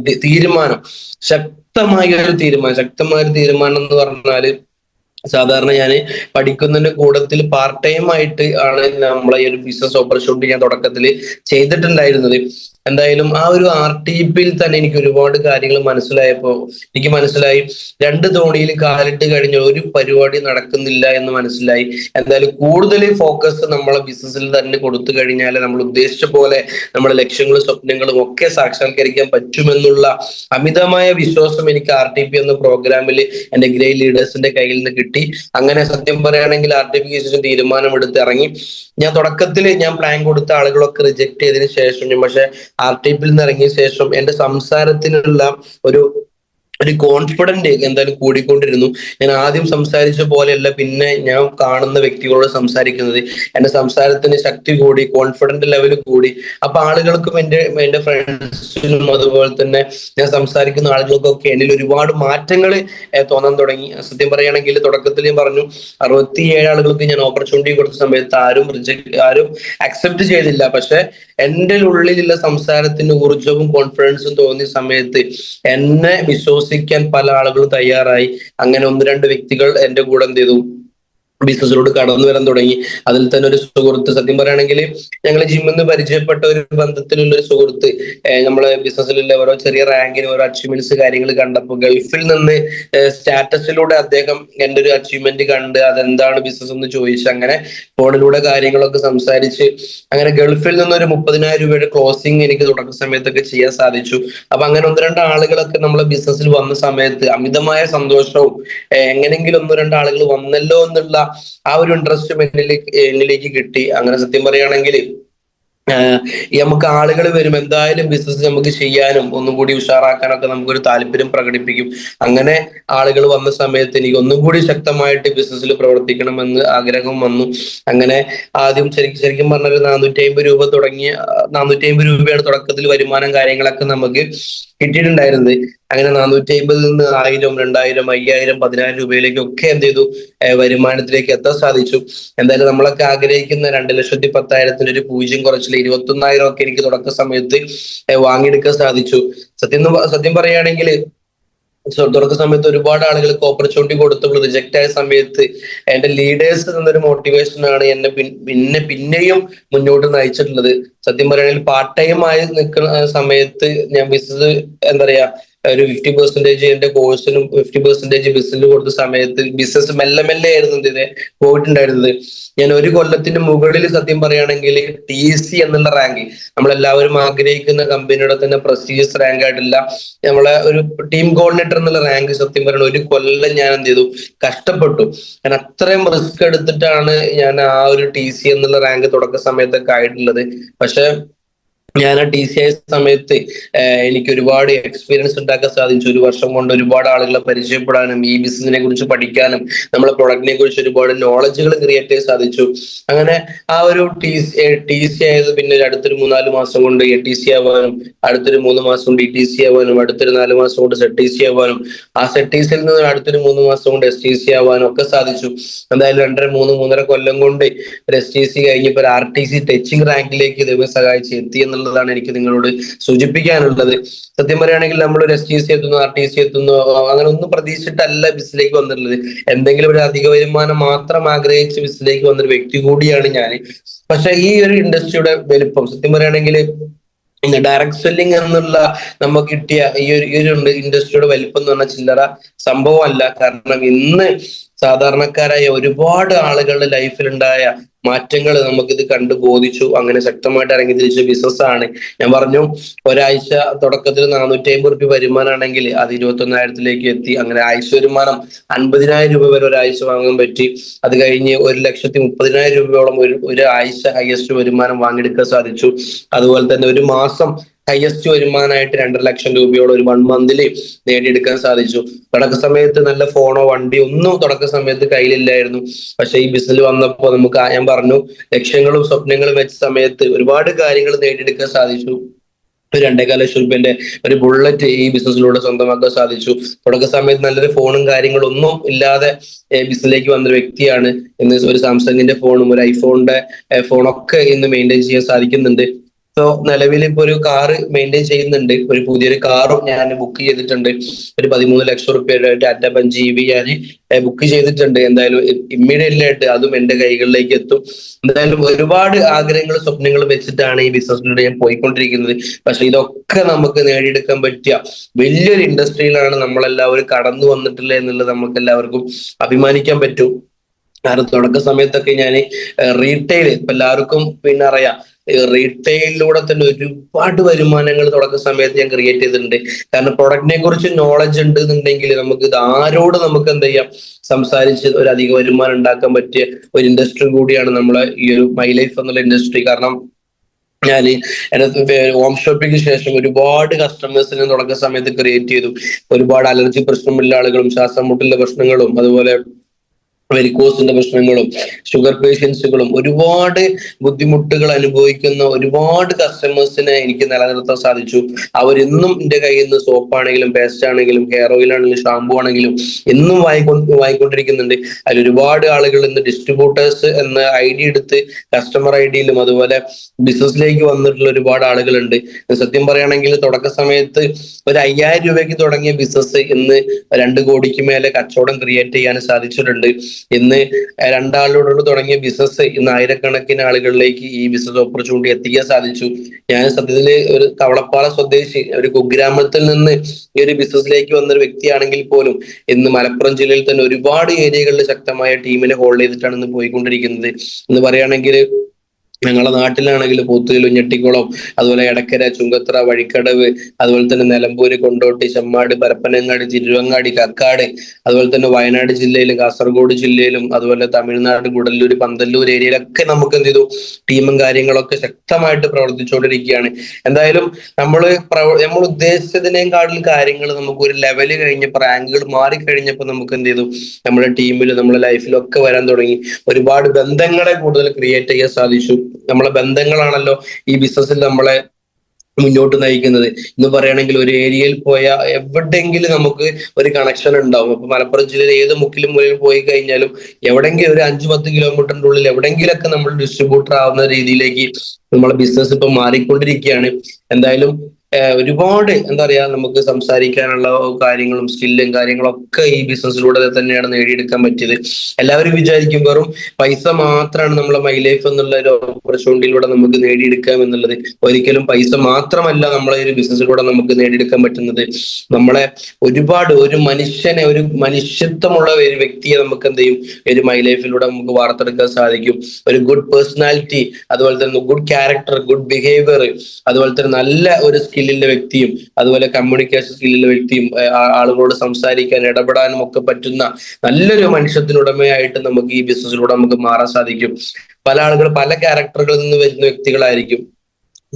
ശക്തമായ ഒരു തീരുമാനം എന്ന് പറഞ്ഞാല്, സാധാരണ ഞാൻ പഠിക്കുന്നതിന്റെ കൂട്ടത്തിൽ പാർട്ട് ടൈം ആയിട്ട് ആണ് നമ്മളെ ഈ ഒരു ബിസിനസ് ഓപ്പർച്യൂണിറ്റി ഞാൻ തുടക്കത്തിൽ ചെയ്തിട്ടുണ്ടായിരുന്നത്. എന്തായാലും ആ ഒരു RTPയിൽ തന്നെ എനിക്ക് ഒരുപാട് കാര്യങ്ങൾ മനസ്സിലായപ്പോ എനിക്ക് മനസ്സിലായി, 2 തോണിയിൽ കാലിട്ട് കഴിഞ്ഞ ഒരു പരിപാടി നടക്കുന്നില്ല എന്ന് മനസ്സിലായി. എന്തായാലും കൂടുതൽ ഫോക്കസ് നമ്മളെ ബിസിനസ്സിൽ തന്നെ കൊടുത്തു കഴിഞ്ഞാൽ നമ്മൾ ഉദ്ദേശിച്ച പോലെ നമ്മുടെ ലക്ഷ്യങ്ങളും സ്വപ്നങ്ങളും ഒക്കെ സാക്ഷാത്കരിക്കാൻ പറ്റുമെന്നുള്ള അമിതമായ വിശ്വാസം എനിക്ക് RTP എന്ന പ്രോഗ്രാമിൽ എന്റെ ഗ്രേറ്റ് ലീഡേഴ്സിന്റെ കയ്യിൽ നിന്ന് കിട്ടി. അങ്ങനെ സത്യം പറയുകയാണെങ്കിൽ RTPക്ക് ശേഷം തീരുമാനമെടുത്ത് ഇറങ്ങി. ഞാൻ തുടക്കത്തിൽ ഞാൻ പ്ലാൻ കൊടുത്ത ആളുകളൊക്കെ റിജക്ട് ചെയ്തതിനു ശേഷം, പക്ഷെ RTPയിൽ നിന്ന് ഇറങ്ങിയ ശേഷം എന്റെ സംസാരത്തിനുള്ള ഒരു കോൺഫിഡന്റ് എന്തായാലും കൂടിക്കൊണ്ടിരുന്നു. ഞാൻ ആദ്യം സംസാരിച്ച പോലെയല്ല പിന്നെ ഞാൻ കാണുന്ന വ്യക്തികളോട് സംസാരിക്കുന്നത്. എന്റെ സംസാരത്തിന് ശക്തി കൂടി, കോൺഫിഡന്റ് ലെവൽ കൂടി. അപ്പൊ ആളുകൾക്കും എന്റെ ഫ്രണ്ട്സിനും അതുപോലെ തന്നെ ഞാൻ സംസാരിക്കുന്ന ആളുകൾക്കൊക്കെ എന്നിൽ ഒരുപാട് മാറ്റങ്ങൾ തോന്നാൻ തുടങ്ങി. സത്യം പറയുകയാണെങ്കിൽ തുടക്കത്തിൽ ഞാൻ പറഞ്ഞു 67 ആളുകൾക്ക് ഞാൻ ഓപ്പർച്യൂണിറ്റി കൊടുത്ത സമയത്ത് ആരും അക്സെപ്റ്റ് ചെയ്തില്ല. പക്ഷെ എന്റെ ഉള്ളിലുള്ള സംസാരത്തിന് ഊർജവും കോൺഫിഡൻസും തോന്നിയ സമയത്ത് എന്നെ വിശ്വസിക്കാൻ പല ആളുകളും തയ്യാറായി. അങ്ങനെ 1-2 വ്യക്തികൾ എന്റെ കൂടെ എന്ത് ചെയ്തു, ബിസിനസ്സിലോട് കടന്നു വരാൻ തുടങ്ങി. അതിൽ തന്നെ ഒരു സുഹൃത്ത്, സത്യം പറയുകയാണെങ്കിൽ ഞങ്ങൾ ജിമ്മിൽ നിന്ന് പരിചയപ്പെട്ട ഒരു ബന്ധത്തിലുള്ള ഒരു സുഹൃത്ത്, നമ്മളെ ബിസിനസ്സിലുള്ള ഓരോ ചെറിയ റാങ്കിന് ഓരോ അച്ചീവ്മെന്റ്സ് കാര്യങ്ങൾ കണ്ടപ്പോൾ ഗൾഫിൽ നിന്ന് സ്റ്റാറ്റസിലൂടെ അദ്ദേഹം എന്റെ ഒരു അച്ചീവ്മെന്റ് കണ്ട് അതെന്താണ് ബിസിനസ് എന്ന് ചോദിച്ച് അങ്ങനെ ഫോണിലൂടെ കാര്യങ്ങളൊക്കെ സംസാരിച്ച് അങ്ങനെ ഗൾഫിൽ നിന്ന് ഒരു 30,000 രൂപയുടെ ക്ലോസിങ് എനിക്ക് തുടക്ക സമയത്തൊക്കെ ചെയ്യാൻ സാധിച്ചു. അപ്പൊ അങ്ങനെ 1-2 ആളുകളൊക്കെ നമ്മളെ ബിസിനസ്സിൽ വന്ന സമയത്ത് അമിതമായ സന്തോഷവും എങ്ങനെങ്കിലും 1-2 ആളുകൾ വന്നല്ലോ എന്നുള്ള ആ ഒരു ഇൻട്രസ്റ്റ് എന്നിലേക്ക് കിട്ടി. അങ്ങനെ സത്യം പറയുകയാണെങ്കിൽ നമുക്ക് ആളുകൾ വരും, എന്തായാലും ബിസിനസ് നമുക്ക് ചെയ്യാനും ഒന്നും കൂടി ഉഷാറാക്കാനൊക്കെ നമുക്കൊരു താല്പര്യം പ്രകടിപ്പിക്കും. അങ്ങനെ ആളുകൾ വന്ന സമയത്ത് എനിക്ക് ഒന്നും കൂടി ശക്തമായിട്ട് ബിസിനസ്സിൽ പ്രവർത്തിക്കണമെന്ന് ആഗ്രഹം വന്നു. അങ്ങനെ ആദ്യം ശരിക്കും പറഞ്ഞാൽ 450 രൂപ തുടങ്ങിയ 450 രൂപയാണ് തുടക്കത്തിൽ വരുമാനം കാര്യങ്ങളൊക്കെ നമുക്ക് കിട്ടിയിട്ടുണ്ടായിരുന്നത്. അങ്ങനെ 450 നിന്ന് 1000, 2000, 5000, 10,000 രൂപയിലേക്കൊക്കെ എന്ത് ചെയ്തു, വരുമാനത്തിലേക്ക് എത്താൻ സാധിച്ചു. എന്തായാലും നമ്മളൊക്കെ ആഗ്രഹിക്കുന്ന 2,10,000 ഒരു 0 കുറച്ചില്ല 21,000 ഒക്കെ എനിക്ക് തുടക്ക സമയത്ത് വാങ്ങിയെടുക്കാൻ സാധിച്ചു. സത്യം പറയുകയാണെങ്കിൽ തുടക്ക സമയത്ത് ഒരുപാട് ആളുകൾക്ക് ഓപ്പർച്യൂണിറ്റി കൊടുത്തപ്പോൾ റിജക്റ്റ് ആയ സമയത്ത് എന്റെ ലീഡേഴ്സ് തന്നൊരു മോട്ടിവേഷൻ ആണ് എന്നെ പിന്നെയും മുന്നോട്ട് നയിച്ചിട്ടുള്ളത്. സത്യം പറയുകയാണെങ്കിൽ പാർട്ട് ടൈം ആയി നിൽക്കുന്ന സമയത്ത് ഞാൻ ബിസിനസ് എന്താ പറയാ ഒരു 50% എന്റെ കോഴ്സിനും 50% ബിസിനസ്സിന് കൊടുത്ത സമയത്ത് ബിസിനസ് മെല്ലെ മെല്ലെ ആയിരുന്നു ഇത് പോയിട്ടുണ്ടായിരുന്നത്. ഞാൻ ഒരു കൊല്ലത്തിന് മുകളിൽ സത്യം പറയുകയാണെങ്കിൽ TC എന്നുള്ള റാങ്ക്, നമ്മളെല്ലാവരും ആഗ്രഹിക്കുന്ന കമ്പനിയുടെ തന്നെ പ്രസ്റ്റീജിയസ് റാങ്ക് ആയിട്ടില്ല, നമ്മളെ ഒരു ടീം കോർഡിനേറ്റർ എന്നുള്ള റാങ്ക് സത്യം പറയണ ഒരു കൊല്ലം ഞാൻ എന്ത് ചെയ്തു, കഷ്ടപ്പെട്ടു. ഞാൻ അത്രയും റിസ്ക് എടുത്തിട്ടാണ് ഞാൻ ആ ഒരു TC എന്നുള്ള റാങ്ക് തുടക്ക സമയത്തൊക്കെ ആയിട്ടുള്ളത്. പക്ഷെ ഞാൻ ആ TC ആയ സമയത്ത് എനിക്ക് ഒരുപാട് എക്സ്പീരിയൻസ് ഉണ്ടാക്കാൻ സാധിച്ചു. ഒരു വർഷം കൊണ്ട് ഒരുപാട് ആളുകളെ പരിചയപ്പെടാനും ഈ ബിസിനസിനെ കുറിച്ച് പഠിക്കാനും നമ്മളെ പ്രൊഡക്റ്റിനെ കുറിച്ച് ഒരുപാട് നോളജുകൾ ക്രിയേറ്റ് ചെയ്യാൻ സാധിച്ചു. അങ്ങനെ ആ ഒരു TC ആയത് പിന്നെ അടുത്തൊരു 3-4 മാസം കൊണ്ട് ATC ആവാനും, അടുത്തൊരു 3 മാസം കൊണ്ട് ETC ആവാനും, അടുത്തൊരു 4 മാസം കൊണ്ട് ZTC ആവാനും, ആ ZTCയിൽ നിന്ന് അടുത്തൊരു 3 മാസം കൊണ്ട് STC ആവാനും ഒക്കെ സാധിച്ചു. എന്തായാലും 2.5-3.5 കൊല്ലം കൊണ്ട് ഒരു STC കഴിഞ്ഞപ്പോൾ ഒരു RTC ടച്ചിങ് റാങ്കിലേക്ക് ദൈവം സഹായിച്ച് എത്തി എന്നുള്ളതാണ് എനിക്ക് നിങ്ങളോട് സൂചിപ്പിക്കാനുള്ളത്. സത്യം പറയുകയാണെങ്കിൽ നമ്മൾ ഒരു STC എത്തുന്നു, RTC എത്തുന്നു, അങ്ങനെ ഒന്നും പ്രതീക്ഷിച്ചിട്ടല്ല ബിസിലേക്ക് വന്നിട്ടുള്ളത്. എന്തെങ്കിലും ഒരു അധിക വരുമാനം മാത്രം ആഗ്രഹിച്ച് ബിസിലേക്ക് വന്നൊരു വ്യക്തി കൂടിയാണ് ഞാൻ. പക്ഷെ ഈ ഒരു ഇൻഡസ്ട്രിയുടെ വലിപ്പം സത്യം പറയുകയാണെങ്കിൽ ഡയറക്ട് സെല്ലിംഗ് എന്നുള്ള നമുക്ക് കിട്ടിയ ഈ ഒരു ഇൻഡസ്ട്രിയുടെ വലിപ്പം എന്ന് പറഞ്ഞാൽ ചില്ലറ സംഭവമല്ല. കാരണം ഇന്ന് സാധാരണക്കാരായ ഒരുപാട് ആളുകളുടെ ലൈഫിലുണ്ടായ മാറ്റങ്ങൾ നമുക്കിത് കണ്ടു ബോധിച്ചു. അങ്ങനെ ശക്തമായിട്ട് ഇറങ്ങി തിരിച്ച ബിസിനസ്സാണ്. ഞാൻ പറഞ്ഞു, ഒരാഴ്ച തുടക്കത്തിൽ 450 രൂപ വരുമാനമാണെങ്കിൽ അത് 21,000-ലേക്ക് എത്തി. അങ്ങനെ ആഴ്ച വരുമാനം 50,000 രൂപ വരെ ഒരാഴ്ച വാങ്ങാൻ പറ്റി. അത് കഴിഞ്ഞ് 1,30,000 രൂപയോളം ഒരു ആഴ്ച ഹയസ്റ്റ് വരുമാനം വാങ്ങിയെടുക്കാൻ സാധിച്ചു. അതുപോലെ തന്നെ ഒരു മാസം ഹയസ്റ്റ് വരുമാനമായിട്ട് 2.5 ലക്ഷം രൂപയോളം ഒരു 1 മന്തിൽ നേടിയെടുക്കാൻ സാധിച്ചു. തുടക്ക സമയത്ത് നല്ല ഫോണോ വണ്ടിയോ ഒന്നും തുടക്ക സമയത്ത് കയ്യിലില്ലായിരുന്നു. പക്ഷെ ഈ ബിസിനസ് വന്നപ്പോൾ നമുക്ക് ഞാൻ പറഞ്ഞു, ലക്ഷ്യങ്ങളും സ്വപ്നങ്ങളും വെച്ച സമയത്ത് ഒരുപാട് കാര്യങ്ങൾ നേടിയെടുക്കാൻ സാധിച്ചു. ഒരു 2.25 ലക്ഷം രൂപന്റെ ഒരു ബുള്ളറ്റ് ഈ ബിസിനസ്സിലൂടെ സ്വന്തമാക്കാൻ സാധിച്ചു. തുടക്ക സമയത്ത് നല്ലൊരു ഫോണും കാര്യങ്ങളും ഒന്നും ഇല്ലാതെ ബിസിനസ്സിലേക്ക് വന്നൊരു വ്യക്തിയാണ്. ഇന്ന് ഒരു സാംസങ്ങിന്റെ ഫോണും ഒരു ഐഫോണിന്റെ ഫോണൊക്കെ ഇന്ന് മെയിൻറ്റെയിൻ ചെയ്യാൻ സാധിക്കുന്നുണ്ട്. സോ നിലവിൽ ഇപ്പൊ ഒരു കാറ് മെയിൻറ്റെയിൻ ചെയ്യുന്നുണ്ട്. ഒരു പുതിയൊരു കാറും ഞാൻ ബുക്ക് ചെയ്തിട്ടുണ്ട്. ഒരു 13 ലക്ഷം റുപ്യയുടെ ടാറ്റ പഞ്ച് EV ഞാൻ ബുക്ക് ചെയ്തിട്ടുണ്ട്. എന്തായാലും ഇമ്മീഡിയറ്റ്ലി ആയിട്ട് അതും എന്റെ കൈകളിലേക്ക് എത്തും. എന്തായാലും ഒരുപാട് ആഗ്രഹങ്ങളും സ്വപ്നങ്ങളും വെച്ചിട്ടാണ് ഈ ബിസിനസ്സിലൂടെ ഞാൻ പോയിക്കൊണ്ടിരിക്കുന്നത്. പക്ഷെ ഇതൊക്കെ നമുക്ക് നേടിയെടുക്കാൻ പറ്റിയ വലിയൊരു ഇൻഡസ്ട്രിയിലാണ് നമ്മളെല്ലാവരും കടന്നു വന്നിട്ടില്ല എന്നുള്ളത് നമുക്ക് എല്ലാവർക്കും അഭിമാനിക്കാൻ പറ്റും. കാരണം തുടക്ക സമയത്തൊക്കെ ഞാൻ റീറ്റെയിൽ, ഇപ്പൊ എല്ലാവർക്കും പിന്നെ അറിയാം, റീറ്റെയിലിലൂടെ തന്നെ ഒരുപാട് വരുമാനങ്ങൾ തുടക്ക സമയത്ത് ഞാൻ ക്രിയേറ്റ് ചെയ്തിട്ടുണ്ട്. കാരണം പ്രൊഡക്റ്റിനെ കുറിച്ച് നോളജ് ഉണ്ട് എന്നുണ്ടെങ്കിൽ നമുക്ക് ഇത് ആരോട് നമുക്ക് എന്ത് ചെയ്യാം, സംസാരിച്ച് ഒരു അധിക വരുമാനം ഉണ്ടാക്കാൻ പറ്റിയ ഒരു ഇൻഡസ്ട്രി കൂടിയാണ് നമ്മളെ ഈ ഒരു മൈ ലൈഫ് എന്നുള്ള ഇൻഡസ്ട്രി. കാരണം ഞാൻ എന്റെ ഹോം ഷോപ്പിംഗിന് ശേഷം ഒരുപാട് കസ്റ്റമേഴ്സിനെ തുടക്ക സമയത്ത് ക്രിയേറ്റ് ചെയ്തു. ഒരുപാട് അലർജി പ്രശ്നമുള്ള ആളുകളും ശ്വാസം മുട്ടലിന്റെ പ്രശ്നങ്ങളും അതുപോലെ വെരിക്കോസിന്റെ പ്രശ്നങ്ങളും ഷുഗർ പേഷ്യൻസുകളും ഒരുപാട് ബുദ്ധിമുട്ടുകൾ അനുഭവിക്കുന്ന ഒരുപാട് കസ്റ്റമേഴ്സിനെ എനിക്ക് നിലനിർത്താൻ സാധിച്ചു. അവരെന്നും എന്റെ കയ്യിൽ നിന്ന് സോപ്പാണെങ്കിലും പേസ്റ്റ് ആണെങ്കിലും ഹെയർ ഓയിൽ ആണെങ്കിലും ഷാമ്പു ആണെങ്കിലും എന്നും വാങ്ങിക്കൊണ്ടിരിക്കുന്നുണ്ട്. അതിൽ ഒരുപാട് ആളുകൾ ഇന്ന് ഡിസ്ട്രിബ്യൂട്ടേഴ്സ് എന്ന ID എടുത്ത് കസ്റ്റമർ IDയിലും അതുപോലെ ബിസിനസ്സിലേക്ക് വന്നിട്ടുള്ള ഒരുപാട് ആളുകളുണ്ട്. സത്യം പറയുകയാണെങ്കിൽ തുടക്ക സമയത്ത് ഒരു 5,000 രൂപയ്ക്ക് തുടങ്ങിയ ബിസിനസ് ഇന്ന് 2 കോടിക്ക് മേലെ കച്ചവടം ക്രിയേറ്റ് ചെയ്യാൻ സാധിച്ചിട്ടുണ്ട്. ഇന്ന് 2 ആളോട് തുടങ്ങിയ ബിസിനസ് ഇന്ന് ആയിരക്കണക്കിന് ആളുകളിലേക്ക് ഈ ബിസിനസ് ഓപ്പർച്യൂണിറ്റി എത്തിക്കാൻ സാധിച്ചു. ഞാൻ സത്യത്തില് ഒരു കവളപ്പാറ സ്വദേശി, ഒരു കുഗ്രാമത്തിൽ നിന്ന് ഈ ഒരു ബിസിനസ്സിലേക്ക് വന്നൊരു വ്യക്തിയാണെങ്കിൽ പോലും ഇന്ന് മലപ്പുറം ജില്ലയിൽ തന്നെ ഒരുപാട് ഏരിയകളിൽ ശക്തമായ ടീമിനെ ഹോൾഡ് ചെയ്തിട്ടാണ് ഇന്ന് പോയിക്കൊണ്ടിരിക്കുന്നത്. എന്ന് പറയുകയാണെങ്കിൽ ഞങ്ങളുടെ നാട്ടിലാണെങ്കിൽ പോത്തുകൽ, ഞെട്ടിക്കുളം, അതുപോലെ എടക്കര, ചുങ്കത്തറ, വഴിക്കടവ്, അതുപോലെ തന്നെ നിലമ്പൂര്, കൊണ്ടോട്ടി, ചെമ്മാട്, പരപ്പനങ്ങാടി, തിരുവങ്ങാടി, കക്കാട്, അതുപോലെ തന്നെ വയനാട് ജില്ലയിലും കാസർഗോഡ് ജില്ലയിലും അതുപോലെ തമിഴ്നാട് ഗുഡല്ലൂർ, പന്തല്ലൂർ ഏരിയയിലൊക്കെ നമുക്ക് എന്ത് ചെയ്തു, ടീമും കാര്യങ്ങളൊക്കെ ശക്തമായിട്ട് പ്രവർത്തിച്ചുകൊണ്ടിരിക്കുകയാണ്. എന്തായാലും നമ്മൾ ഉദ്ദേശിച്ചതിനേക്കാളും കാര്യങ്ങൾ നമുക്ക് ഒരു ലെവല് കഴിഞ്ഞപ്പോൾ റാങ്കുകൾ മാറിക്കഴിഞ്ഞപ്പോൾ നമുക്ക് എന്ത് ചെയ്തു, നമ്മുടെ ടീമിൽ നമ്മുടെ ലൈഫിലൊക്കെ വരാൻ തുടങ്ങി. ഒരുപാട് ബന്ധങ്ങളെ കൂടുതൽ ക്രിയേറ്റ് ചെയ്യാൻ സാധിച്ചു. നമ്മളെ ബന്ധങ്ങളാണല്ലോ ഈ ബിസിനസ്സിൽ നമ്മളെ മുന്നോട്ട് നയിക്കുന്നത്. എന്ന് പറയുകയാണെങ്കിൽ ഒരു ഏരിയയിൽ പോയാൽ എവിടെയെങ്കിലും നമുക്ക് ഒരു കണക്ഷൻ ഉണ്ടാവും. അപ്പൊ മലപ്പുറം ജില്ലയിൽ ഏത് മുക്കിലും മൂലയിൽ പോയി കഴിഞ്ഞാലും എവിടെയെങ്കിലും ഒരു 5-10 കിലോമീറ്ററിന്റെ ഉള്ളിൽ എവിടെയെങ്കിലൊക്കെ നമ്മൾ ഡിസ്ട്രിബ്യൂട്ടർ ആവുന്ന രീതിയിലേക്ക് നമ്മളെ ബിസിനസ് ഇപ്പൊ മാറിക്കൊണ്ടിരിക്കുകയാണ്. എന്തായാലും ഒരുപാട് എന്താ പറയാ നമുക്ക് സംസാരിക്കാനുള്ള കാര്യങ്ങളും സ്കില്ലും കാര്യങ്ങളും ഒക്കെ ഈ ബിസിനസ്സിലൂടെ തന്നെയാണ് നേടിയെടുക്കാൻ പറ്റിയത്. എല്ലാവരും വിചാരിക്കും വെറും പൈസ മാത്രമാണ് നമ്മളെ മൈ ലൈഫ് എന്നുള്ള ഒരു ഓപ്പർച്യൂണിറ്റിയിലൂടെ നമുക്ക് നേടിയെടുക്കാം എന്നുള്ളത്. ഒരിക്കലും പൈസ മാത്രമല്ല നമ്മളെ ഒരു ബിസിനസ്സിലൂടെ നമുക്ക് നേടിയെടുക്കാൻ പറ്റുന്നത്. നമ്മളെ ഒരുപാട് ഒരു മനുഷ്യനെ, ഒരു മനുഷ്യത്വമുള്ള ഒരു വ്യക്തിയെ നമുക്ക് എന്ത് ചെയ്യും, ഒരു മൈ ലൈഫിലൂടെ നമുക്ക് വാർത്തെടുക്കാൻ സാധിക്കും. ഒരു ഗുഡ് പേഴ്സണാലിറ്റി, അതുപോലെ തന്നെ ഗുഡ് ക്യാരക്ടർ, ഗുഡ് ബിഹേവിയർ, അതുപോലെ തന്നെ നല്ല ഒരു സ്കില്ലുള്ള വ്യക്തിയും, അതുപോലെ കമ്മ്യൂണിക്കേഷൻ സ്കില്ലുള്ള വ്യക്തിയും, ആളുകളോട് സംസാരിക്കാൻ ഇടപെടാനും ഒക്കെ പറ്റുന്ന നല്ലൊരു മനുഷ്യത്തിനുടമയായിട്ട് നമുക്ക് ഈ ബിസിനസ്സിലൂടെ നമുക്ക് മാറാൻ സാധിക്കും. പല ആളുകൾ പല ക്യാരക്ടറുകളിൽ നിന്ന് വരുന്ന വ്യക്തികളായിരിക്കും.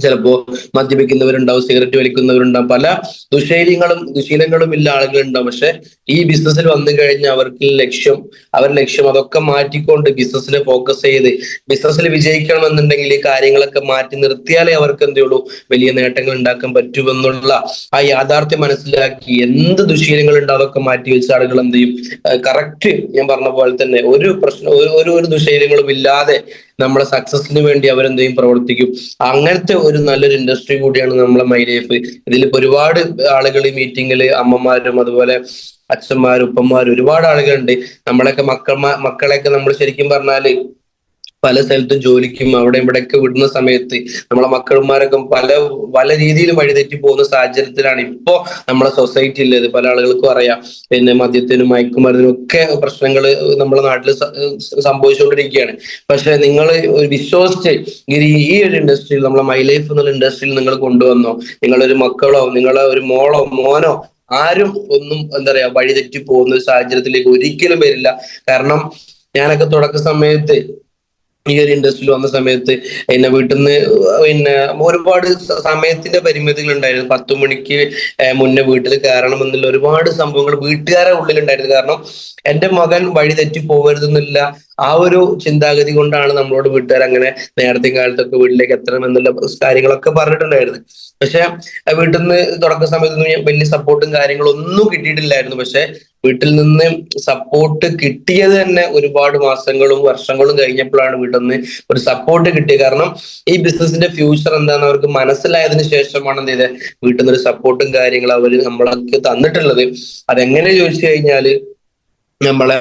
ചിലപ്പോ മദ്യപിക്കുന്നവരുണ്ടാവും, സിഗരറ്റ് വലിക്കുന്നവരുണ്ടാവും, പല ദുശീലങ്ങളും ഇല്ല ആളുകളുണ്ടാവും. പക്ഷെ ഈ ബിസിനസ്സിൽ വന്നു കഴിഞ്ഞാൽ അവർക്ക് ലക്ഷ്യം അതൊക്കെ മാറ്റിക്കൊണ്ട് ബിസിനസ്സിനെ ഫോക്കസ് ചെയ്ത് ബിസിനസ്സിൽ വിജയിക്കണമെന്നുണ്ടെങ്കിൽ ഈ കാര്യങ്ങളൊക്കെ മാറ്റി നിർത്തിയാലേ അവർക്ക് എന്തുള്ളൂ, വലിയ നേട്ടങ്ങൾ ഉണ്ടാക്കാൻ പറ്റുമെന്നുള്ള ആ യാഥാർത്ഥ്യം മനസ്സിലാക്കി എന്ത് ദുശീലങ്ങൾ ഉണ്ട് അതൊക്കെ മാറ്റി വെച്ച ആളുകൾ എന്ത് ചെയ്യും, കറക്റ്റ് ഞാൻ പറഞ്ഞ പോലെ തന്നെ ഒരു പ്രശ്നം ഒരു ദുശീലങ്ങളും ഇല്ലാതെ നമ്മളെ സക്സസിന് വേണ്ടി അവരെന്ത് ചെയ്യും, പ്രവർത്തിക്കും. അങ്ങനത്തെ ഒരു നല്ലൊരു ഇൻഡസ്ട്രി കൂടിയാണ് നമ്മളെ മൈ ലൈഫ്. ഇതിലിപ്പോ ഒരുപാട് ആളുകൾ ഈ മീറ്റിങ്ങില് അമ്മമാരും അതുപോലെ അച്ഛന്മാരും ഉപ്പന്മാരും ഒരുപാട് ആളുകളുണ്ട്. നമ്മളെയൊക്കെ മക്കളെയൊക്കെ നമ്മൾ ശരിക്കും പറഞ്ഞാല് പല സ്ഥലത്തും ജോലിക്കും അവിടെ ഇവിടെയൊക്കെ വിടുന്ന സമയത്ത് നമ്മളെ മക്കളുമാരൊക്കെ പല പല രീതിയിലും വഴിതെറ്റി പോകുന്ന സാഹചര്യത്തിലാണ് ഇപ്പോ നമ്മളെ സൊസൈറ്റി ഉള്ളത്. പല ആളുകൾക്കും അറിയാം, പിന്നെ മദ്യത്തിനും മയക്കുമരുന്നിനും ഒക്കെ പ്രശ്നങ്ങൾ നമ്മുടെ നാട്ടിൽ സംഭവിച്ചുകൊണ്ടിരിക്കുകയാണ്. പക്ഷെ നിങ്ങൾ വിശ്വസിച്ച് ഈ ഒരു ഇൻഡസ്ട്രിയിൽ, നമ്മളെ മൈ ലൈഫ് എന്നുള്ള ഇൻഡസ്ട്രിയിൽ നിങ്ങൾ കൊണ്ടുവന്നോ, നിങ്ങളൊരു മക്കളോ നിങ്ങളെ ഒരു മോളോ മോനോ ആരും ഒന്നും എന്താ പറയാ വഴിതെറ്റി പോകുന്ന ഒരു സാഹചര്യത്തിലേക്ക് ഒരിക്കലും വരില്ല. കാരണം ഞാനൊക്കെ തുടക്ക സമയത്ത് ഈ ഒരു ഇൻഡസ്ട്രിയിൽ വന്ന സമയത്ത് എന്നെ വീട്ടിൽ നിന്ന് ഒരുപാട് സമയത്തിന്റെ പരിമിതികൾ ഉണ്ടായിരുന്നു. 10 മണിക്ക് മുന്നേ വീട്ടിൽ കയറണം എന്നുള്ള ഒരുപാട് സംഭവങ്ങൾ വീട്ടുകാരെ ഉള്ളിലുണ്ടായിരുന്നു. കാരണം എന്റെ മകൻ വഴി തെറ്റി പോകരുതെന്നില്ല ആ ഒരു ചിന്താഗതി കൊണ്ടാണ് നമ്മളോട് വീട്ടുകാർ അങ്ങനെ നേരത്തെ കാലത്തൊക്കെ വീട്ടിലേക്ക് എത്തണം എന്നുള്ള കാര്യങ്ങളൊക്കെ പറഞ്ഞിട്ടുണ്ടായിരുന്നു. പക്ഷെ വീട്ടിൽ നിന്ന് തുടക്ക സമയത്തൊന്നും വലിയ സപ്പോർട്ടും കാര്യങ്ങളും ഒന്നും കിട്ടിയിട്ടില്ലായിരുന്നു. പക്ഷെ വീട്ടിൽ നിന്ന് സപ്പോർട്ട് കിട്ടിയത് തന്നെ ഒരുപാട് മാസങ്ങളും വർഷങ്ങളും കഴിഞ്ഞപ്പോഴാണ് വീട്ടിൽ നിന്ന് ഒരു സപ്പോർട്ട് കിട്ടിയത്. കാരണം ഈ ബിസിനസിന്റെ ഫ്യൂച്ചർ എന്താണെന്ന് അവർക്ക് മനസ്സിലായതിനു ശേഷമാണ് എന്ത് ചെയ്തത്, വീട്ടിൽ നിന്ന് ഒരു സപ്പോർട്ടും കാര്യങ്ങളും അവർ നമ്മൾക്ക് തന്നിട്ടുള്ളത്. അതെങ്ങനെ ചോദിച്ചു കഴിഞ്ഞാല്, നമ്മളെ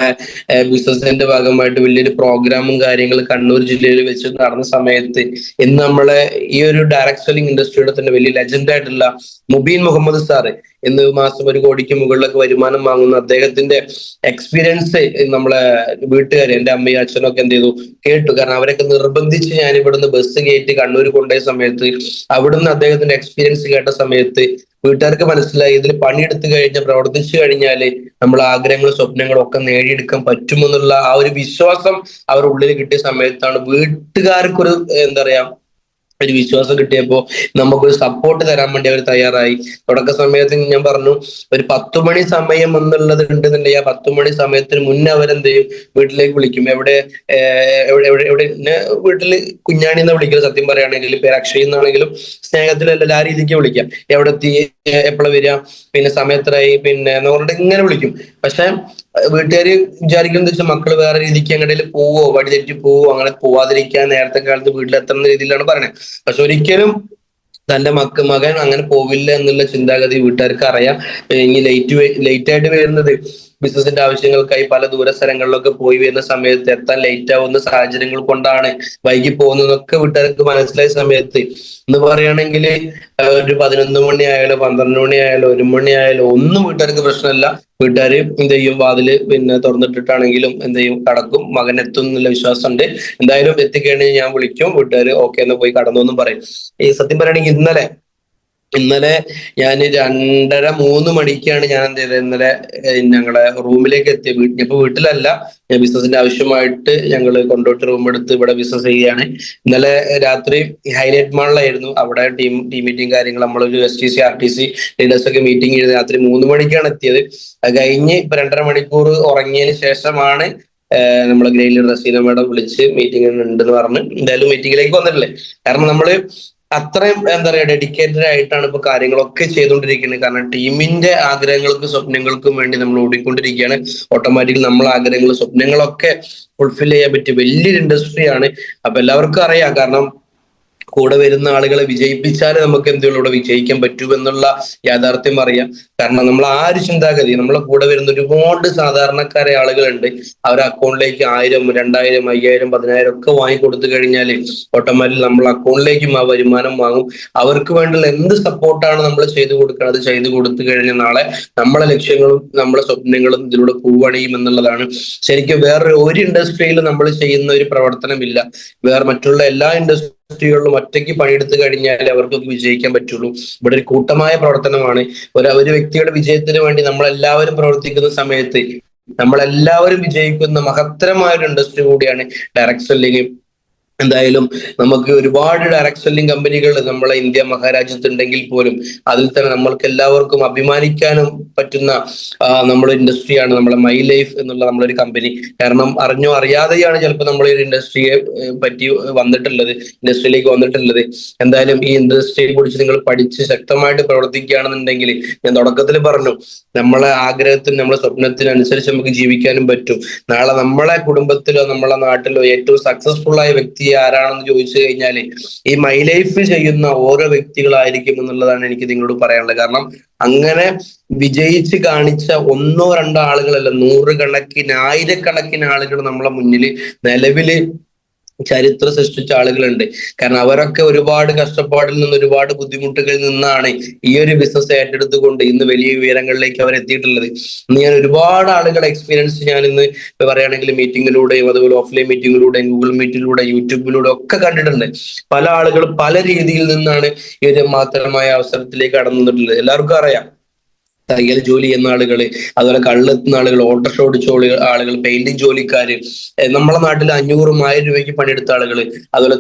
ബിസിനസിന്റെ ഭാഗമായിട്ട് വലിയൊരു പ്രോഗ്രാമും കാര്യങ്ങളും കണ്ണൂർ ജില്ലയിൽ വെച്ച് നടന്ന സമയത്ത് ഇന്ന് നമ്മളെ ഈ ഒരു ഡയറക്ട് സെല്ലിംഗ് ഇൻഡസ്ട്രിയുടെ തന്നെ വലിയ ലെജൻഡ് ആയിട്ടുള്ള മുബീൻ മുഹമ്മദ് സാറ് ഇന്ന് മാസം 1 കോടിക്ക് മുകളിലൊക്കെ വരുമാനം വാങ്ങുന്ന അദ്ദേഹത്തിന്റെ എക്സ്പീരിയൻസ് നമ്മളെ വീട്ടുകാർ, എന്റെ അമ്മയും അച്ഛനും ഒക്കെ എന്ത് ചെയ്തു, കേട്ടു. കാരണം അവരൊക്കെ നിർബന്ധിച്ച് ഞാൻ ഇവിടുന്ന് ബസ് കയറ്റി കണ്ണൂർ കൊണ്ടുപോയ സമയത്ത് അവിടുന്ന് അദ്ദേഹത്തിന്റെ എക്സ്പീരിയൻസ് കേട്ട സമയത്ത് വീട്ടുകാർക്ക് മനസ്സിലായി ഇതിൽ പണിയെടുത്തു കഴിഞ്ഞാൽ, പ്രവർത്തിച്ചു കഴിഞ്ഞാല് നമ്മൾ ആഗ്രഹങ്ങളും സ്വപ്നങ്ങളും ഒക്കെ നേടിയെടുക്കാൻ പറ്റുമെന്നുള്ള ആ ഒരു വിശ്വാസം അവരുടെ ഉള്ളിൽ കിട്ടിയ സമയത്താണ് വീട്ടുകാർക്കൊരു എന്താ പറയാ ഒരു വിശ്വാസം കിട്ടിയപ്പോ നമുക്കൊരു സപ്പോർട്ട് തരാൻ വേണ്ടി അവർ തയ്യാറായി. തുടക്ക സമയത്ത് ഞാൻ പറഞ്ഞു ഒരു 10 മണി സമയം എന്നുള്ളത് ഉണ്ടെന്നുണ്ടെങ്കിൽ ആ 10 മണി സമയത്തിന് മുന്നേ അവരെന്ത് ചെയ്യും, വീട്ടിലേക്ക് വിളിക്കും. എവിടെ എവിടെ വീട്ടില് കുഞ്ഞാണി എന്ന് വിളിക്കുന്നത്, സത്യം പറയുകയാണെങ്കിൽ പേര് അക്ഷയ് എന്നാണെങ്കിലും സ്നേഹത്തിലല്ല ആ രീതിക്ക് വിളിക്കാം. എവിടെ എത്തി, എപ്പോഴാ വരിക, പിന്നെ സമയത്തായി, പിന്നെ എന്ന് പറഞ്ഞിട്ട് ഇങ്ങനെ വിളിക്കും. പക്ഷെ വീട്ടുകാര് വിചാരിക്കുന്നത് വെച്ചാൽ മക്കള് വേറെ രീതിക്ക് എങ്ങനെയും പോവോ, വഴി തെറ്റി പോവോ, അങ്ങനെ പോവാതിരിക്കാൻ നേരത്തെ കാലത്ത് വീട്ടിലെത്തുന്ന രീതിയിലാണ് പറയുന്നത്. പക്ഷെ ഒരിക്കലും തന്റെ മകൻ അങ്ങനെ പോവില്ല എന്നുള്ള ചിന്താഗതി വീട്ടുകാർക്ക് അറിയാം. ഇനി ലേറ്റ് ആയിട്ട് വരുന്നത് ബിസിനസിന്റെ ആവശ്യങ്ങൾക്കായി പല ദൂര സ്ഥലങ്ങളിലൊക്കെ പോയി വരുന്ന സമയത്ത് എത്താൻ ലേറ്റ് ആവുന്ന സാഹചര്യങ്ങൾ കൊണ്ടാണ് വൈകി പോകുന്നതൊക്കെ വീട്ടുകാർക്ക് മനസ്സിലായ സമയത്ത് എന്ന് പറയുകയാണെങ്കിൽ ഒരു 11 മണി ആയാലോ 12 മണി ആയാലോ 1 മണി ആയാലോ ഒന്നും വീട്ടുകാർക്ക് പ്രശ്നമല്ല. വീട്ടുകാര് എന്ത് ചെയ്യും, വാതില് പിന്നെ തുറന്നിട്ടിട്ടാണെങ്കിലും എന്ത് ചെയ്യും, കടക്കും. മകൻ എത്തും എന്നുള്ള വിശ്വാസമുണ്ട്. എന്തായാലും എത്തിക്കഴിഞ്ഞാൽ ഞാൻ വിളിക്കും, വീട്ടുകാർ ഓക്കെ എന്ന് പോയി കടന്നു എന്നും പറയും. ഈ സത്യം പറയുകയാണെങ്കിൽ ഇന്നലെ ഞാൻ 2:30-3 മണിക്കാണ് ഞാൻ എന്ത് ചെയ്തത്, ഇന്നലെ ഞങ്ങളെ റൂമിലേക്ക് എത്തിയത്. ഇപ്പൊ വീട്ടിലല്ല, ഞാൻ ബിസിനസിന്റെ ആവശ്യമായിട്ട് ഞങ്ങൾ കൊണ്ടോട്ട് റൂം എടുത്ത് ഇവിടെ ബിസിനസ് ചെയ്യുകയാണ്. ഇന്നലെ രാത്രി ഹൈലൈറ്റ് മാളിലായിരുന്നു. അവിടെ ടീം മീറ്റിംഗ് കാര്യങ്ങൾ നമ്മളൊരു STC RTC ലീഡേഴ്സ് ഒക്കെ മീറ്റിംഗ് ചെയ്ത് രാത്രി 3 മണിക്കാണ് എത്തിയത്. അത് കഴിഞ്ഞ് ഇപ്പൊ 2.5 മണിക്കൂർ ഉറങ്ങിയതിന് ശേഷമാണ് നമ്മളെ ഗ്രേലി റസീന മേഡം വിളിച്ച് മീറ്റിംഗ് ഉണ്ടെന്ന് പറഞ്ഞ് എന്തായാലും മീറ്റിംഗിലേക്ക് വന്നിട്ടില്ലേ. കാരണം നമ്മള് അത്രയും എന്താ പറയാ ഡെഡിക്കേറ്റഡ് ആയിട്ടാണ് ഇപ്പൊ കാര്യങ്ങളൊക്കെ ചെയ്തുകൊണ്ടിരിക്കുന്നത്. കാരണം ടീമിന്റെ ആഗ്രഹങ്ങൾക്കും സ്വപ്നങ്ങൾക്കും വേണ്ടി നമ്മൾ ഓടിക്കൊണ്ടിരിക്കുകയാണ്. ഓട്ടോമാറ്റിക്കലി നമ്മളെ ആഗ്രഹങ്ങളും സ്വപ്നങ്ങളൊക്കെ ഫുൾഫിൽ ചെയ്യാൻ പറ്റിയ വലിയൊരു ഇൻഡസ്ട്രിയാണ്. അപ്പൊ എല്ലാവർക്കും അറിയാം. കാരണം കൂടെ വരുന്ന ആളുകളെ വിജയിപ്പിച്ചാലേ നമുക്ക് എന്തുള്ളൂ ഇവിടെ വിജയിക്കാൻ പറ്റൂ എന്നുള്ള യാഥാർത്ഥ്യം അറിയാം. കാരണം നമ്മൾ ആ ഒരു ചിന്താഗതി, നമ്മളെ കൂടെ വരുന്ന ഒരുപാട് സാധാരണക്കാരായ ആളുകളുണ്ട്. അവരുടെ അക്കൗണ്ടിലേക്ക് 1000, 2000, 5000, 10000 ഒക്കെ വാങ്ങി കൊടുത്തു കഴിഞ്ഞാൽ ഓട്ടോമാറ്റിക് നമ്മൾ അക്കൗണ്ടിലേക്കും ആ വരുമാനം വാങ്ങും. അവർക്ക് വേണ്ടിയുള്ള എന്ത് സപ്പോർട്ടാണ് നമ്മൾ ചെയ്തു കൊടുക്കുന്നത് ചെയ്തു കൊടുത്തു കഴിഞ്ഞാൽ നാളെ നമ്മളെ ലക്ഷ്യങ്ങളും നമ്മളെ സ്വപ്നങ്ങളും ഇതിലൂടെ പൂവണിയും എന്നുള്ളതാണ്. ശരിക്കും വേറെ ഒരു ഇൻഡസ്ട്രിയിൽ നമ്മൾ ചെയ്യുന്ന ഒരു പ്രവർത്തനമില്ല. വേറെ മറ്റുള്ള എല്ലാ ഇൻഡസ്ട്രികളിലും ഒറ്റയ്ക്ക് പണിയെടുത്തു കഴിഞ്ഞാൽ അവർക്കൊക്കെ വിജയിക്കാൻ പറ്റുള്ളൂ. ഇവിടെ ഒരു കൂട്ടമായ പ്രവർത്തനമാണ്. ഒരു വ്യക്തിയുടെ വിജയത്തിന് വേണ്ടി നമ്മളെല്ലാവരും പ്രവർത്തിക്കുന്ന സമയത്ത് നമ്മളെല്ലാവരും വിജയിക്കുന്ന മഹത്തരമായ ഒരു ഇൻഡസ്ട്രി കൂടിയാണ് ഡയറക്ട് സെല്ലിംഗ്. എന്തായാലും നമുക്ക് ഒരുപാട് ഡയറക്ട് സെല്ലിംഗ് കമ്പനികൾ നമ്മളെ ഇന്ത്യ മഹാരാജ്യത്തുണ്ടെങ്കിൽ പോലും അതിൽ തന്നെ നമ്മൾക്ക് എല്ലാവർക്കും അഭിമാനിക്കാനും പറ്റുന്ന നമ്മുടെ ഇൻഡസ്ട്രിയാണ് നമ്മളെ മൈ ലൈഫ് എന്നുള്ള നമ്മളൊരു കമ്പനി. കാരണം അറിഞ്ഞോ അറിയാതെയാണ് ചിലപ്പോൾ നമ്മൾ ഈ ഇൻഡസ്ട്രിയെ പറ്റി ഇൻഡസ്ട്രിയിലേക്ക് വന്നിട്ടുള്ളത്. എന്തായാലും ഈ ഇൻഡസ്ട്രിയെ കുറിച്ച് നിങ്ങൾ പഠിച്ച് ശക്തമായിട്ട് പ്രവർത്തിക്കുകയാണെന്നുണ്ടെങ്കിൽ, ഞാൻ തുടക്കത്തിൽ പറഞ്ഞു, നമ്മളെ ആഗ്രഹത്തിനും നമ്മളെ സ്വപ്നത്തിനനുസരിച്ച് നമുക്ക് ജീവിക്കാനും പറ്റും. നാളെ നമ്മളെ കുടുംബത്തിലോ നമ്മളെ നാട്ടിലോ ഏറ്റവും സക്സസ്ഫുൾ ആയ വ്യക്തി ആരാണെന്ന് ചോദിച്ചു കഴിഞ്ഞാൽ ഈ മൈ ലൈഫ് ചെയ്യുന്ന ഓരോ വ്യക്തികളായിരിക്കും എന്നുള്ളതാണ് എനിക്ക് നിങ്ങളോട് പറയാനുള്ളത്. കാരണം അങ്ങനെ വിജയിച്ച് കാണിച്ച ഒന്നോ രണ്ടോ ആളുകളല്ല, നൂറുകണക്കിന് ആയിരക്കണക്കിന് ആളുകൾ നമ്മളെ മുന്നിൽ നിലവില് ചരിത്രം സൃഷ്ടിച്ച ആളുകളുണ്ട്. കാരണം അവരൊക്കെ ഒരുപാട് കഷ്ടപ്പാടിൽ നിന്ന് ഒരുപാട് ബുദ്ധിമുട്ടുകളിൽ നിന്നാണ് ഈ ഒരു ബിസിനസ് ഏറ്റെടുത്തുകൊണ്ട് ഇന്ന് വലിയ ഉയരങ്ങളിലേക്ക് അവർ എത്തിയിട്ടുള്ളത്. ഇന്ന് ഞാൻ ഒരുപാട് ആളുകളുടെ എക്സ്പീരിയൻസ് ഞാൻ ഇന്ന് പറയുകയാണെങ്കിൽ മീറ്റിങ്ങിലൂടെയും അതുപോലെ ഓഫ്ലൈൻ മീറ്റിങ്ങിലൂടെയും ഗൂഗിൾ മീറ്റിലൂടെ യൂട്യൂബിലൂടെ ഒക്കെ കണ്ടിട്ടുണ്ട്. പല ആളുകളും പല രീതിയിൽ നിന്നാണ് ഈ ഒരു മാത്രമായ അവസരത്തിലേക്ക് കടന്നു വന്നിട്ടുള്ളത്. എല്ലാവർക്കും അറിയാം, തയ്യൽ ജോലി ചെയ്യുന്ന ആളുകള്, അതുപോലെ കള്ളെത്തുന്ന ആളുകൾ, ഓട്ടോറിക്ഷ ഓടിച്ച ആളുകൾ, പെയിന്റിങ് ജോലിക്കാര്, നമ്മളെ നാട്ടിൽ 500-1000 രൂപയ്ക്ക് പണിയെടുത്ത ആളുകള്, അതുപോലെ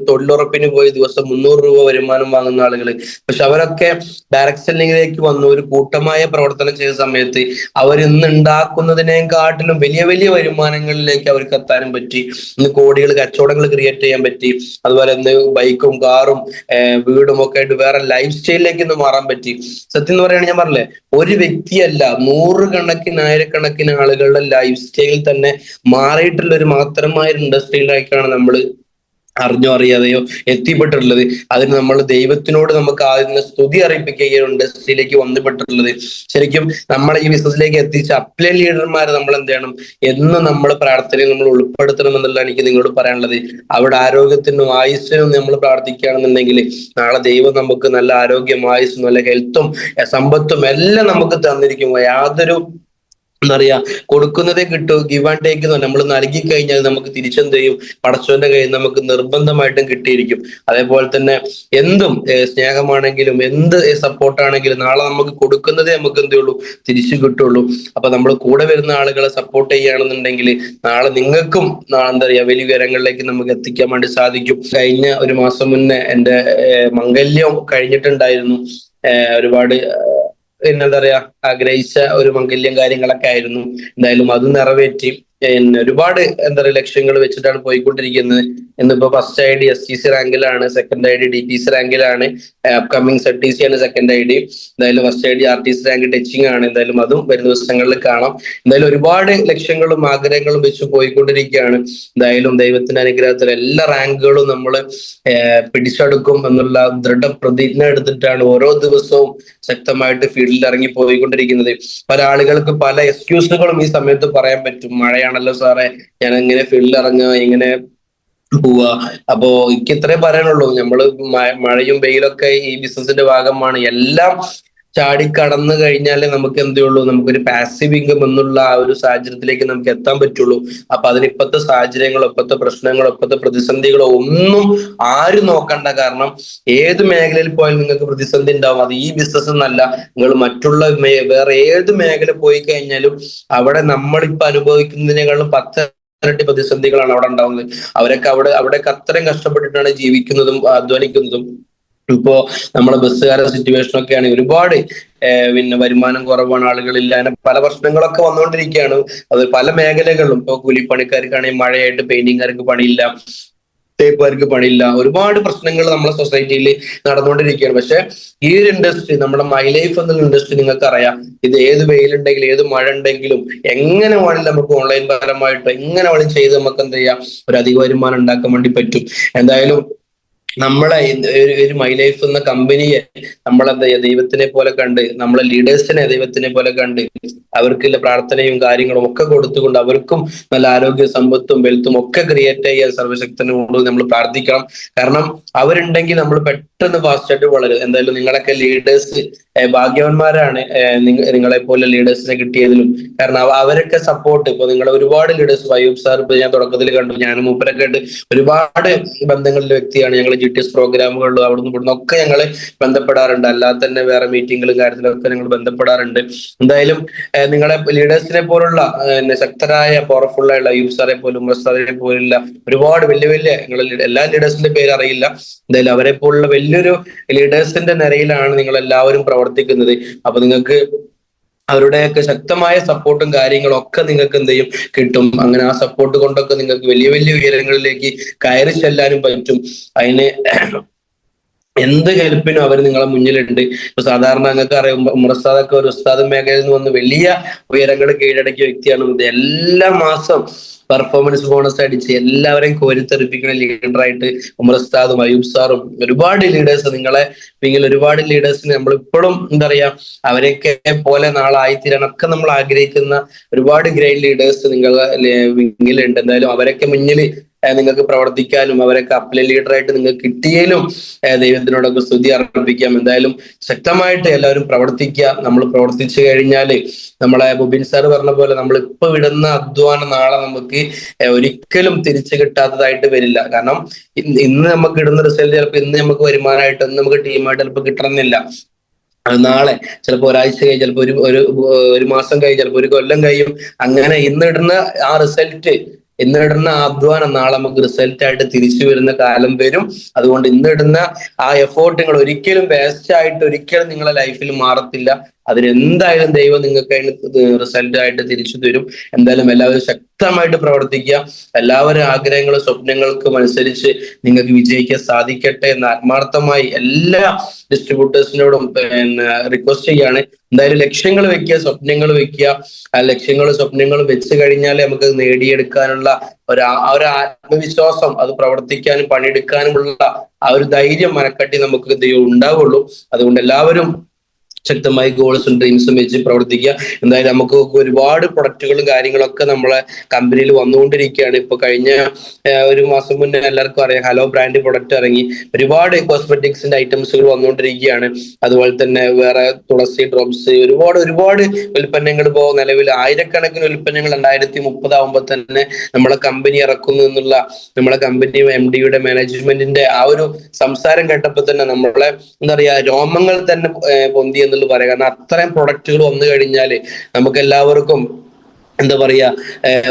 തൊഴിലുറപ്പിന് പോയി ദിവസം 300 രൂപ വരുമാനം വാങ്ങുന്ന ആളുകള്. പക്ഷെ അവരൊക്കെ ഡയറക്ട് സെല്ലിങ്ങിലേക്ക് വന്നു ഒരു കൂട്ടമായ പ്രവർത്തനം ചെയ്ത സമയത്ത് അവർ ഇന്ന് ഉണ്ടാക്കുന്നതിനെക്കാട്ടിലും വലിയ വലിയ വരുമാനങ്ങളിലേക്ക് അവർക്ക് എത്താനും പറ്റി. ഇന്ന് കോടികൾ കച്ചവടങ്ങൾ ക്രിയേറ്റ് ചെയ്യാൻ പറ്റി. അതുപോലെ ഇന്ന് ബൈക്കും കാറും വീടും ഒക്കെ ആയിട്ട് വേറെ ലൈഫ് സ്റ്റൈലിലേക്ക് ഇന്ന് മാറാൻ പറ്റി. സത്യം എന്ന് പറയുകയാണെങ്കിൽ ഞാൻ പറഞ്ഞില്ലേ, ഒരു വ്യക്തിയല്ല, നൂറുകണക്കിന് ആയിരക്കണക്കിന് ആളുകളുടെ ലൈഫ് സ്റ്റൈൽ തന്നെ മാറിയിട്ടുള്ള ഒരു മാത്രമായ ഒരു ഇൻഡസ്ട്രിയിലേക്കാണ് നമ്മൾ അറിഞ്ഞോ അറിയാതെയോ എത്തിപ്പെട്ടിട്ടുള്ളത്. അതിന് നമ്മൾ ദൈവത്തിനോട് നമുക്ക് ആദ്യം സ്തുതി അറിയിപ്പിക്കുകയും ഇൻഡസ്ട്രിയിലേക്ക് വന്നുപെട്ടിട്ടുള്ളത്. ശരിക്കും നമ്മളെ ഈ ബിസിനസ്സിലേക്ക് എത്തിച്ച അപ്ലൈൻ ലീഡർമാരെ നമ്മൾ എന്ത് ചെയ്യണം, എന്ന് നമ്മൾ പ്രാർത്ഥനയിൽ നമ്മൾ ഉൾപ്പെടുത്തണം എന്നുള്ള എനിക്ക് നിങ്ങളോട് പറയാനുള്ളത്. അവിടെ ആരോഗ്യത്തിനും ആയുസ്സിനും നമ്മൾ പ്രാർത്ഥിക്കുകയാണെന്നുണ്ടെങ്കിൽ നാളെ ദൈവം നമുക്ക് നല്ല ആരോഗ്യം, ആയുസ്സും, നല്ല ഹെൽത്തും സമ്പത്തും എല്ലാം നമുക്ക് തന്നിരിക്കും. യാതൊരു എന്താ പറയാ, കൊടുക്കുന്നതേ കിട്ടൂ, ഗിവ് ആൻഡ് ടേക്ക് എന്ന്. നമ്മൾ നൽകി കഴിഞ്ഞാൽ നമുക്ക് തിരിച്ചെന്ത് ചെയ്യും, പടച്ചവന്റെ കയ്യിൽ നമുക്ക് നിർബന്ധമായിട്ടും കിട്ടിയിരിക്കും. അതേപോലെ തന്നെ എന്തും സ്നേഹമാണെങ്കിലും എന്ത് സപ്പോർട്ടാണെങ്കിലും നാളെ നമുക്ക് കൊടുക്കുന്നതേ നമുക്ക് എന്തേ ഉള്ളൂ, തിരിച്ചു കിട്ടുള്ളൂ. അപ്പൊ നമ്മൾ കൂടെ വരുന്ന ആളുകളെ സപ്പോർട്ട് ചെയ്യുകയാണെന്നുണ്ടെങ്കിൽ നാളെ നിങ്ങൾക്കും എന്താ പറയാ വലിയ ഉയരങ്ങളിലേക്ക് നമുക്ക് എത്തിക്കാൻ വേണ്ടി സാധിക്കും. കഴിഞ്ഞ ഒരു മാസം മുന്നേ എൻ്റെ മംഗല്യം കഴിഞ്ഞിട്ടുണ്ടായിരുന്നു. ഒരുപാട് എന്താ പറയാ ആഗ്രഹിച്ച ഒരു മംഗല്യം കാര്യങ്ങളൊക്കെ ആയിരുന്നു. എന്തായാലും അത് നിറവേറ്റി. ഒരുപാട് എന്താ പറയുക ലക്ഷ്യങ്ങൾ വെച്ചിട്ടാണ് പോയിക്കൊണ്ടിരിക്കുന്നത്. ഇന്നിപ്പോ ഫസ്റ്റ് ഐ ഡി STC റാങ്കിലാണ്, സെക്കൻഡ് ഐ ഡി DTC റാങ്കിലാണ്, അപ്കമിങ് ZTC ആണ് സെക്കൻഡ് ഐ ഡി. എന്തായാലും first I D RTC rank touching ആണ്. എന്തായാലും അതും വരും ദിവസങ്ങളിൽ കാണാം. എന്തായാലും ഒരുപാട് ലക്ഷ്യങ്ങളും ആഗ്രഹങ്ങളും വെച്ച് പോയിക്കൊണ്ടിരിക്കുകയാണ്. എന്തായാലും ദൈവത്തിന്റെ അനുഗ്രഹത്തിൽ എല്ലാ റാങ്കുകളും നമ്മൾ പിടിച്ചെടുക്കും എന്നുള്ള ദൃഢപ്രതിജ്ഞ എടുത്തിട്ടാണ് ഓരോ ദിവസവും ശക്തമായിട്ട് ഫീൽഡിൽ ഇറങ്ങി പോയിക്കൊണ്ടിരിക്കുന്നത്. പല ആളുകൾക്ക് പല എക്സ്ക്യൂസുകളും ഈ സമയത്ത് പറയാൻ പറ്റും. മഴയാണല്ലോ സാറേ, ഞാൻ എങ്ങനെ ഫീൽഡിൽ ഇറങ്ങുക, ഇങ്ങനെ പോവാ. അപ്പോ എനിക്ക് ഇത്രേ പറയാനുള്ളൂ. നമ്മള് മഴയും വെയിലൊക്കെ ഈ ബിസിനസിന്റെ ഭാഗമാണ്. എല്ലാം ചാടിക്കടന്നു കഴിഞ്ഞാലേ നമുക്ക് എന്തേ ഉള്ളൂ, നമുക്കൊരു പാസീവ് ഇൻകം എന്നുള്ള ആ ഒരു സാഹചര്യത്തിലേക്ക് നമുക്ക് എത്താൻ പറ്റുള്ളൂ. അപ്പൊ അതിന് ഇപ്പോഴത്തെ സാഹചര്യങ്ങളോ ഇപ്പോഴത്തെ പ്രശ്നങ്ങളോ ഇപ്പോഴത്തെ പ്രതിസന്ധികളോ ഒന്നും ആരും നോക്കണ്ട. കാരണം ഏത് മേഖലയിൽ പോയാലും നിങ്ങൾക്ക് പ്രതിസന്ധി ഉണ്ടാവും. അത് ഈ ബിസിനസ് എന്നല്ല, നിങ്ങൾ മറ്റുള്ള വേറെ ഏത് മേഖല പോയി കഴിഞ്ഞാലും അവിടെ നമ്മളിപ്പോ അനുഭവിക്കുന്നതിനേക്കാളും 10 ഇരട്ടി പ്രതിസന്ധികളാണ് അവിടെ ഉണ്ടാവുന്നത്. അവരൊക്കെ അവിടെയൊക്കെ അത്രയും കഷ്ടപ്പെട്ടിട്ടാണ് ജീവിക്കുന്നതും അധ്വാനിക്കുന്നതും. ഇപ്പോ നമ്മളെ ബസ്സുകാരുടെ സിറ്റുവേഷൻ ഒക്കെയാണ്, ഒരുപാട് പിന്നെ വരുമാനം കുറവാണ്, ആളുകളില്ല, അങ്ങനെ പല പ്രശ്നങ്ങളൊക്കെ വന്നുകൊണ്ടിരിക്കുകയാണ്. അത് പല മേഖലകളിലും. ഇപ്പൊ കൂലിപ്പണിക്കാർക്കാണെങ്കിൽ മഴയായിട്ട് പെയിന്റിംഗുകാർക്ക് പണിയില്ല, തേപ്പുകാർക്ക് പണിയില്ല, ഒരുപാട് പ്രശ്നങ്ങൾ നമ്മുടെ സൊസൈറ്റിയിൽ നടന്നുകൊണ്ടിരിക്കുകയാണ്. പക്ഷെ ഈ ഒരു ഇൻഡസ്ട്രി, നമ്മുടെ മൈ ലൈഫ് എന്നുള്ള ഇൻഡസ്ട്രി നിങ്ങൾക്ക് അറിയാം, ഇത് ഏത് വെയിലുണ്ടെങ്കിലും ഏത് മഴ ഉണ്ടെങ്കിലും എങ്ങനെ വേണമെങ്കിലും നമുക്ക് ഓൺലൈൻ പരമായിട്ട് എങ്ങനെ വേണമെങ്കിലും ചെയ്ത് നമുക്ക് എന്ത് ചെയ്യാം, ഒരു അധിക വരുമാനം ഉണ്ടാക്കാൻ വേണ്ടി പറ്റും. എന്തായാലും നമ്മളെ ഒരു മൈ ലൈഫ് എന്ന കമ്പനിയെ നമ്മളെ ദൈവത്തിനെ പോലെ കണ്ട്, നമ്മളെ ലീഡേഴ്സിനെ ദൈവത്തിനെ പോലെ കണ്ട്, അവർക്കുള്ള പ്രാർത്ഥനയും കാര്യങ്ങളും ഒക്കെ കൊടുത്തുകൊണ്ട് അവർക്കും നല്ല ആരോഗ്യ സമ്പത്തും വെൽത്തും ഒക്കെ ക്രിയേറ്റ് ചെയ്യാൻ സർവ്വശക്തനോട് നമ്മൾ പ്രാർത്ഥിക്കണം. കാരണം അവരുണ്ടെങ്കിൽ നമ്മൾ പെട്ടെന്ന് ഫാസ്റ്റായിട്ട് വളരും. എന്തായാലും നിങ്ങളൊക്കെ ലീഡേഴ്സ് ഭാഗ്യവാന്മാരാണ്, നിങ്ങളെ പോലെ ലീഡേഴ്സിനെ കിട്ടിയതിലും. കാരണം അവരൊക്കെ സപ്പോർട്ട്, ഇപ്പൊ നിങ്ങളെ ഒരുപാട് ലീഡേഴ്സ്, അയ്യൂബ് സാർ ഇപ്പൊ ഞാൻ തുടക്കത്തിൽ കണ്ടു, ഞാനും മൂപ്പരൊക്കെ ആയിട്ട് ഒരുപാട് ബന്ധങ്ങളിലെ വ്യക്തിയാണ്. ഞങ്ങൾ GTS പ്രോഗ്രാമുകളിലും അവിടുന്ന് ഇവിടുന്ന് ഒക്കെ ഞങ്ങൾ ബന്ധപ്പെടാറുണ്ട്. അല്ലാതെ തന്നെ വേറെ മീറ്റിങ്ങുകളും കാര്യത്തിലൊക്കെ ഞങ്ങൾ ബന്ധപ്പെടാറുണ്ട്. എന്തായാലും നിങ്ങളെ ലീഡേഴ്സിനെ പോലുള്ള ശക്തരായ പവർഫുൾ ആയുള്ള അയ്യൂബ് സാറെ പോലും ഉമർ സാറിനെ പോലുള്ള ഒരുപാട് വലിയ വലിയ, നിങ്ങൾ എല്ലാ ലീഡേഴ്സിന്റെ പേര് അറിയില്ല, എന്തായാലും അവരെ പോലുള്ള വലിയൊരു ലീഡേഴ്സിന്റെ നിരയിലാണ് നിങ്ങൾ എല്ലാവരും പ്രവർത്തിക്കുന്നത്. അപ്പൊ നിങ്ങൾക്ക് അവരുടെയൊക്കെ ശക്തമായ സപ്പോർട്ടും കാര്യങ്ങളും ഒക്കെ നിങ്ങൾക്ക് എന്ത് ചെയ്യും, കിട്ടും. അങ്ങനെ ആ സപ്പോർട്ട് കൊണ്ടൊക്കെ നിങ്ങൾക്ക് വലിയ വലിയ ഉയരങ്ങളിലേക്ക് കയറി ചെല്ലാനും പറ്റും. അതിന് എന്ത് ഹെൽപ്പിനും അവർ നിങ്ങളെ മുന്നിലുണ്ട്. ഇപ്പൊ സാധാരണ നിങ്ങൾക്ക് അറിയാം, ഉമർ ഉസ്താദൊക്കെ ഒരു ഉസ്താദ് മേഖലയിൽ നിന്ന് വന്ന് വലിയ ഉയരങ്ങൾ കീഴടക്കിയ വ്യക്തിയാണ്. എല്ലാ മാസം പെർഫോമൻസ് ബോണസ് അടിച്ച് എല്ലാവരെയും കോരിത്തെറിപ്പിക്കുന്ന ലീഡറായിട്ട് ഉമർ ഉസ്താദും അയ്യൂബ് സാറും ഒരുപാട് ലീഡേഴ്സ്, നിങ്ങളെ പിന്നിൽ ഒരുപാട് ലീഡേഴ്സിന് നമ്മൾ ഇപ്പോഴും എന്താ പറയാ, അവരെയൊക്കെ പോലെ നാളായിത്തീരാനൊക്കെ നമ്മൾ ആഗ്രഹിക്കുന്ന ഒരുപാട് ഗ്രേറ്റ് ലീഡേഴ്സ് നിങ്ങളെ പിന്നിലുണ്ട്. എന്തായാലും അവരൊക്കെ മുന്നിൽ നിങ്ങൾക്ക് പ്രവർത്തിക്കാനും അവരൊക്കെ അപ്ലൈ ലീഡറായിട്ട് നിങ്ങൾക്ക് കിട്ടിയാലും ദൈവത്തിനോടൊക്കെ സ്തുതി അർപ്പിക്കാം. എന്തായാലും ശക്തമായിട്ട് എല്ലാവരും പ്രവർത്തിക്കുക. നമ്മൾ പ്രവർത്തിച്ചു കഴിഞ്ഞാല് നമ്മളെ ബുബിൻ സാർ പറഞ്ഞ പോലെ നമ്മൾ ഇപ്പൊ വിടുന്ന അധ്വാനം നാളെ നമുക്ക് ഒരിക്കലും തിരിച്ചു കിട്ടാത്തതായിട്ട് വരില്ല. കാരണം ഇന്ന് നമുക്ക് ഇടുന്ന റിസൾട്ട് ചിലപ്പോൾ ഇന്ന് നമുക്ക് വരുമാനമായിട്ട്, ഇന്ന് നമുക്ക് ടീമായിട്ട് ചിലപ്പോൾ കിട്ടണമെന്നില്ല. അത് നാളെ ചിലപ്പോൾ ഒരാഴ്ച കഴിയും, ചിലപ്പോൾ ഒരു മാസം കഴിയും, ചിലപ്പോൾ ഒരു കൊല്ലം കഴിയും. അങ്ങനെ ഇന്നിടുന്ന ആ റിസൾട്ട്, ഇന്നിടുന്ന ആ അധ്വാനം നാളെ നമുക്ക് റിസൾട്ട് ആയിട്ട് തിരിച്ചു വരുന്ന കാലം വരും. അതുകൊണ്ട് ഇന്നിടുന്ന ആ എഫോർട്ട് നിങ്ങൾ ഒരിക്കലും വേസ്റ്റ് ആയിട്ട് ഒരിക്കലും നിങ്ങളെ ലൈഫിൽ മാറത്തില്ല. അതിനെന്തായാലും ദൈവം നിങ്ങൾക്ക് അതിന് റിസൾട്ട് ആയിട്ട് തിരിച്ചു തരും. എന്തായാലും എല്ലാവരും ശക്തമായിട്ട് പ്രവർത്തിക്കുക. എല്ലാവരും ആഗ്രഹങ്ങളും സ്വപ്നങ്ങൾക്കും അനുസരിച്ച് നിങ്ങൾക്ക് വിജയിക്കാൻ സാധിക്കട്ടെ എന്ന് ആത്മാർത്ഥമായി എല്ലാ ഡിസ്ട്രിബ്യൂട്ടേഴ്സിനോടും റിക്വസ്റ്റ് ചെയ്യാണ്. എന്തായാലും ലക്ഷ്യങ്ങൾ വെക്കുക, സ്വപ്നങ്ങൾ വെക്കുക. ആ ലക്ഷ്യങ്ങളും സ്വപ്നങ്ങളും വെച്ച് കഴിഞ്ഞാൽ നമുക്ക് നേടിയെടുക്കാനുള്ള ഒരു ആത്മവിശ്വാസം, അത് പ്രവർത്തിക്കാനും പണിയെടുക്കാനുമുള്ള ആ ഒരു ധൈര്യം, മനക്കട്ടി നമുക്ക് ദൈവം ഉണ്ടാവുള്ളൂ. അതുകൊണ്ട് എല്ലാവരും ശക്തമായി ഗോൾസും ഡ്രീംസും വെച്ച് പ്രവർത്തിക്കുക. എന്തായാലും നമുക്ക് ഒരുപാട് പ്രൊഡക്റ്റുകളും കാര്യങ്ങളൊക്കെ നമ്മളെ കമ്പനിയിൽ വന്നുകൊണ്ടിരിക്കുകയാണ്. ഇപ്പൊ കഴിഞ്ഞ ഒരു മാസം മുന്നേ എല്ലാവർക്കും അറിയാം, ഹലോ ബ്രാൻഡ് പ്രൊഡക്റ്റ് ഇറങ്ങി. ഒരുപാട് കോസ്മെറ്റിക്സിന്റെ ഐറ്റംസുകൾ വന്നുകൊണ്ടിരിക്കുകയാണ്. അതുപോലെ തന്നെ വേറെ തുളസി ഡ്രോപ്സ്, ഒരുപാട് ഉൽപ്പന്നങ്ങൾ ഇപ്പോൾ നിലവിൽ ആയിരക്കണക്കിന് ഉൽപ്പന്നങ്ങൾ 2030 ആകുമ്പോൾ തന്നെ നമ്മളെ കമ്പനി ഇറക്കുന്നു എന്നുള്ള നമ്മളെ കമ്പനി MD-യുടെ മാനേജ്മെന്റിന്റെ ആ ഒരു സംസാരം കേട്ടപ്പോൾ തന്നെ നമ്മളെ എന്താ പറയാ, രോമങ്ങൾ തന്നെ പൊന്തി എന്നുള്ളത് പറയാം. കാരണം അത്രയും പ്രൊഡക്റ്റുകൾ വന്നു കഴിഞ്ഞാല് നമുക്ക് എല്ലാവർക്കും എന്താ പറയാ,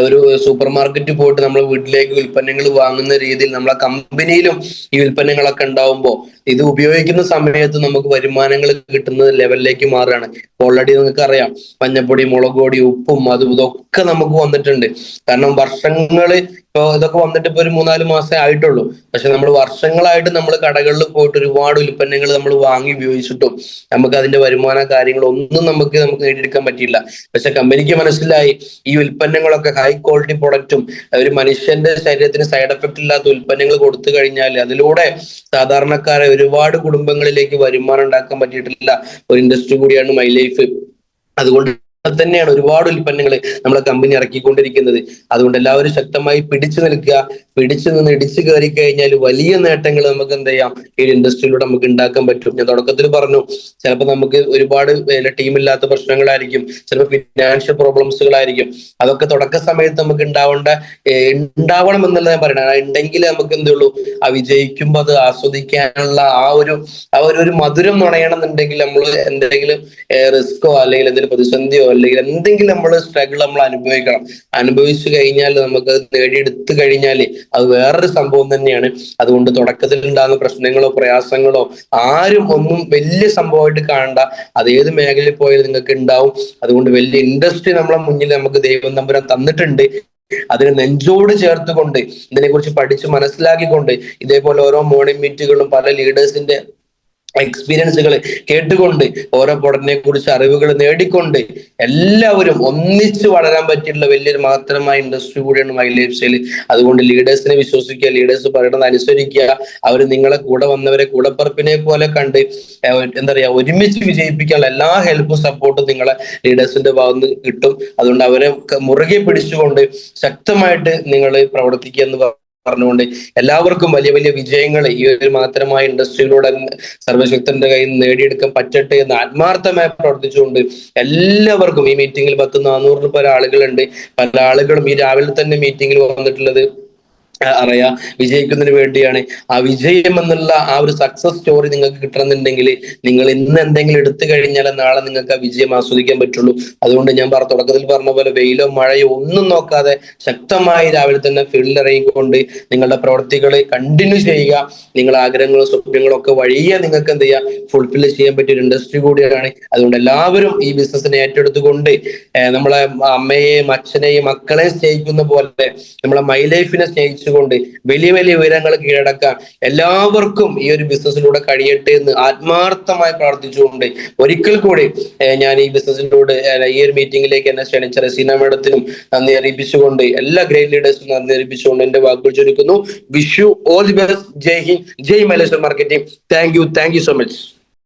ഒരു സൂപ്പർ മാർക്കറ്റിൽ പോയിട്ട് നമ്മൾ വീട്ടിലേക്ക് ഉൽപ്പന്നങ്ങൾ വാങ്ങുന്ന രീതിയിൽ നമ്മളെ കമ്പനിയിലും ഈ ഉൽപ്പന്നങ്ങളൊക്കെ ഉണ്ടാവുമ്പോൾ ഇത് ഉപയോഗിക്കുന്ന സമയത്ത് നമുക്ക് വരുമാനങ്ങൾ കിട്ടുന്ന ലെവലിലേക്ക് മാറുകയാണ്. ഓൾറെഡി നിങ്ങൾക്ക് അറിയാം, മഞ്ഞപ്പൊടി, മുളക് പൊടി, ഉപ്പും അതും ഇതൊക്കെ നമുക്ക് വന്നിട്ടുണ്ട്. കാരണം വർഷങ്ങള് ഇപ്പൊ ഇതൊക്കെ വന്നിട്ട് ഇപ്പൊ ഒരു 3-4 മാസമേ ആയിട്ടുള്ളൂ. പക്ഷെ നമ്മൾ വർഷങ്ങളായിട്ട് നമ്മൾ കടകളിൽ പോയിട്ട് ഒരുപാട് ഉൽപ്പന്നങ്ങൾ നമ്മൾ വാങ്ങി ഉപയോഗിച്ചിട്ടും നമുക്ക് അതിന്റെ വരുമാന കാര്യങ്ങളൊന്നും നമുക്ക് നേടിയെടുക്കാൻ പറ്റിയില്ല. പക്ഷെ കമ്പനിക്ക് മനസ്സിലായി ഈ ഉൽപ്പന്നങ്ങളൊക്കെ ഹൈ ക്വാളിറ്റി പ്രൊഡക്റ്റും ഒരു മനുഷ്യന്റെ ശരീരത്തിന് സൈഡ് എഫക്ട് ഇല്ലാത്ത ഉൽപ്പന്നങ്ങൾ കൊടുത്തു കഴിഞ്ഞാൽ അതിലൂടെ സാധാരണക്കാരെ ഒരുപാട് കുടുംബങ്ങളിലേക്ക് വരുമാനം ഉണ്ടാക്കാൻ പറ്റിയിട്ടില്ല ഒരു ഇൻഡസ്ട്രി കൂടിയാണ് മൈ ലൈഫ്. അതുകൊണ്ട് തന്നെയാണ് ഒരുപാട് ഉൽപ്പന്നങ്ങൾ നമ്മളെ കമ്പനി ഇറക്കിക്കൊണ്ടിരിക്കുന്നത്. അതുകൊണ്ട് എല്ലാവരും ശക്തമായി പിടിച്ചു നിൽക്കുക. പിടിച്ചു നിന്ന് ഇടിച്ചു കയറി കഴിഞ്ഞാൽ വലിയ നേട്ടങ്ങൾ നമുക്ക് എന്ത് ചെയ്യാം, ഈ ഇൻഡസ്ട്രിയിലൂടെ നമുക്ക് ഉണ്ടാക്കാൻ പറ്റും. ഞാൻ തുടക്കത്തിൽ പറഞ്ഞു, ചിലപ്പോൾ നമുക്ക് ഒരുപാട് ടീമില്ലാത്ത പ്രശ്നങ്ങളായിരിക്കും, ചിലപ്പോൾ ഫിനാൻഷ്യൽ പ്രോബ്ലംസുകളായിരിക്കും. അതൊക്കെ തുടക്ക സമയത്ത് നമുക്ക് ഉണ്ടാവണം എന്നുള്ള ഞാൻ പറയണത്. ഉണ്ടെങ്കിൽ നമുക്ക് എന്തുള്ളൂ, ആ വിജയിക്കുമ്പോൾ അത് ആസ്വദിക്കാനുള്ള ആ ഒരു മധുരം നുണയണം എന്നുണ്ടെങ്കിൽ നമ്മൾ എന്തെങ്കിലും റിസ്കോ അല്ലെങ്കിൽ എന്തെങ്കിലും പ്രതിസന്ധിയോ അല്ലെങ്കിൽ എന്തെങ്കിലും നമ്മൾ സ്ട്രഗിൾ നമ്മൾ അനുഭവിച്ചു കഴിഞ്ഞാൽ നമുക്ക് നേടിയെടുത്തു കഴിഞ്ഞാൽ അത് വേറൊരു സംഭവം തന്നെയാണ്. അതുകൊണ്ട് തുടക്കത്തിൽ ഉണ്ടാകുന്ന പ്രശ്നങ്ങളോ പ്രയാസങ്ങളോ ആരും ഒന്നും വലിയ സംഭവമായിട്ട് കാണണ്ട. അത് ഏത് മേഖലയിൽ പോയാലും നിങ്ങൾക്ക് ഉണ്ടാവും. അതുകൊണ്ട് വലിയ ഇൻഡസ്ട്രി നമ്മളെ മുന്നിൽ നമുക്ക് ദൈവം തമ്പുരാൻ തന്നിട്ടുണ്ട്. അതിനെ നെഞ്ചോട് ചേർത്തുകൊണ്ട് ഇതിനെക്കുറിച്ച് പഠിച്ച് മനസ്സിലാക്കിക്കൊണ്ട് ഇതേപോലെ ഓരോ മോർണിംഗ് മീറ്റുകളും പല ലീഡേഴ്സിന്റെ എക്സ്പീരിയൻസുകൾ കേട്ടുകൊണ്ട് ഓരോ പ്രൊഡക്റ്റിനെ കുറിച്ച് അറിവുകൾ നേടിക്കൊണ്ട് എല്ലാവരും ഒന്നിച്ച് വളരാൻ പറ്റിയിട്ടുള്ള വലിയൊരു മാത്രമായ ഇൻഡസ്ട്രി കൂടിയാണ് മൈ ലൈഫ് സ്റ്റൈൽ. അതുകൊണ്ട് ലീഡേഴ്സിനെ വിശ്വസിക്കുക, ലീഡേഴ്സ് പറയുന്നത് അനുസരിക്കുക, അവർ നിങ്ങളെ കൂടെ വന്നവരെ കൂടപ്പറപ്പിനെ പോലെ കണ്ട് എന്താ പറയാ ഒരുമിച്ച് വിജയിപ്പിക്കാനുള്ള എല്ലാ ഹെൽപ്പും സപ്പോർട്ടും നിങ്ങളെ ലീഡേഴ്സിന്റെ ഭാഗത്ത് നിന്ന് കിട്ടും. അതുകൊണ്ട് അവരെ മുറുകെ പിടിച്ചുകൊണ്ട് ശക്തമായിട്ട് നിങ്ങൾ പ്രവർത്തിക്കുക എന്ന് പറഞ്ഞുകൊണ്ട് എല്ലാവർക്കും വലിയ വലിയ വിജയങ്ങൾ ഈ ഒരു മാത്രമായ ഇൻഡസ്ട്രിയിലൂടെ സർവശക്തന്റെ കയ്യിൽ നിന്ന് നേടിയെടുക്കാൻ പറ്റട്ടെ എന്ന് ആത്മാർത്ഥമായി പ്രവർത്തിച്ചുകൊണ്ട് എല്ലാവർക്കും ഈ മീറ്റിംഗിൽ 400 പേർ ആളുകളുണ്ട്. പല ആളുകളും ഈ രാവിലെ തന്നെ മീറ്റിംഗിൽ വന്നിട്ടുള്ളത് അറിയാം വിജയിക്കുന്നതിന് വേണ്ടിയാണ്. ആ വിജയം എന്നുള്ള ആ ഒരു സക്സസ് സ്റ്റോറി നിങ്ങൾക്ക് കിട്ടണമെന്നുണ്ടെങ്കിൽ നിങ്ങൾ ഇന്ന് എന്തെങ്കിലും എടുത്തു കഴിഞ്ഞാൽ നാളെ നിങ്ങൾക്ക് ആ വിജയം ആസ്വദിക്കാൻ പറ്റുള്ളൂ. അതുകൊണ്ട് ഞാൻ തുടക്കത്തിൽ പറഞ്ഞ പോലെ വെയിലോ മഴയോ ഒന്നും നോക്കാതെ ശക്തമായി രാവിലെ തന്നെ ഫീൽഡിൽ ഇറങ്ങിക്കൊണ്ട് നിങ്ങളുടെ പ്രവർത്തികളെ കണ്ടിന്യൂ ചെയ്യുക. നിങ്ങളുടെ ആഗ്രഹങ്ങളും സ്വപ്നങ്ങളും ഒക്കെ വഴിയെ നിങ്ങൾക്ക് എന്ത് ചെയ്യുക ഫുൾഫിൽ ചെയ്യാൻ പറ്റിയ ഒരു ഇൻഡസ്ട്രി കൂടിയാണ്. അതുകൊണ്ട് എല്ലാവരും ഈ ബിസിനസ്സിനെ ഏറ്റെടുത്തുകൊണ്ട് നമ്മളെ അമ്മയെയും അച്ഛനെയും മക്കളെയും സ്നേഹിക്കുന്ന പോലെ നമ്മളെ മൈ ലൈഫിനെ സ്നേഹിച്ചുകൊണ്ട് വലിയ വലിയ ഉയരങ്ങൾ കീഴടക്കാൻ എല്ലാവർക്കും ഈ ഒരു ബിസിനസ്സിലൂടെ കഴിയട്ടെ എന്ന് ആത്മാർത്ഥമായി പ്രാർത്ഥിച്ചുകൊണ്ട് ഒരിക്കൽ കൂടി ഞാൻ ഈ ബിസിനസ്സിലൂടെ ഈ ഒരു മീറ്റിംഗിലേക്ക് എന്നെ ക്ഷണിച്ച റസീന മേഡത്തിനും നന്ദി അറിയിപ്പിച്ചുകൊണ്ട് എല്ലാ ഗ്രേറ്റ് ലീഡേഴ്സിനും നന്ദി അറിയിപ്പിച്ചുകൊണ്ട് എന്റെ വാക്കുകൾ ചുരുക്കുന്നു. Wish you all the best. Jai Hind, Jai my life style marketing. Thank you so much.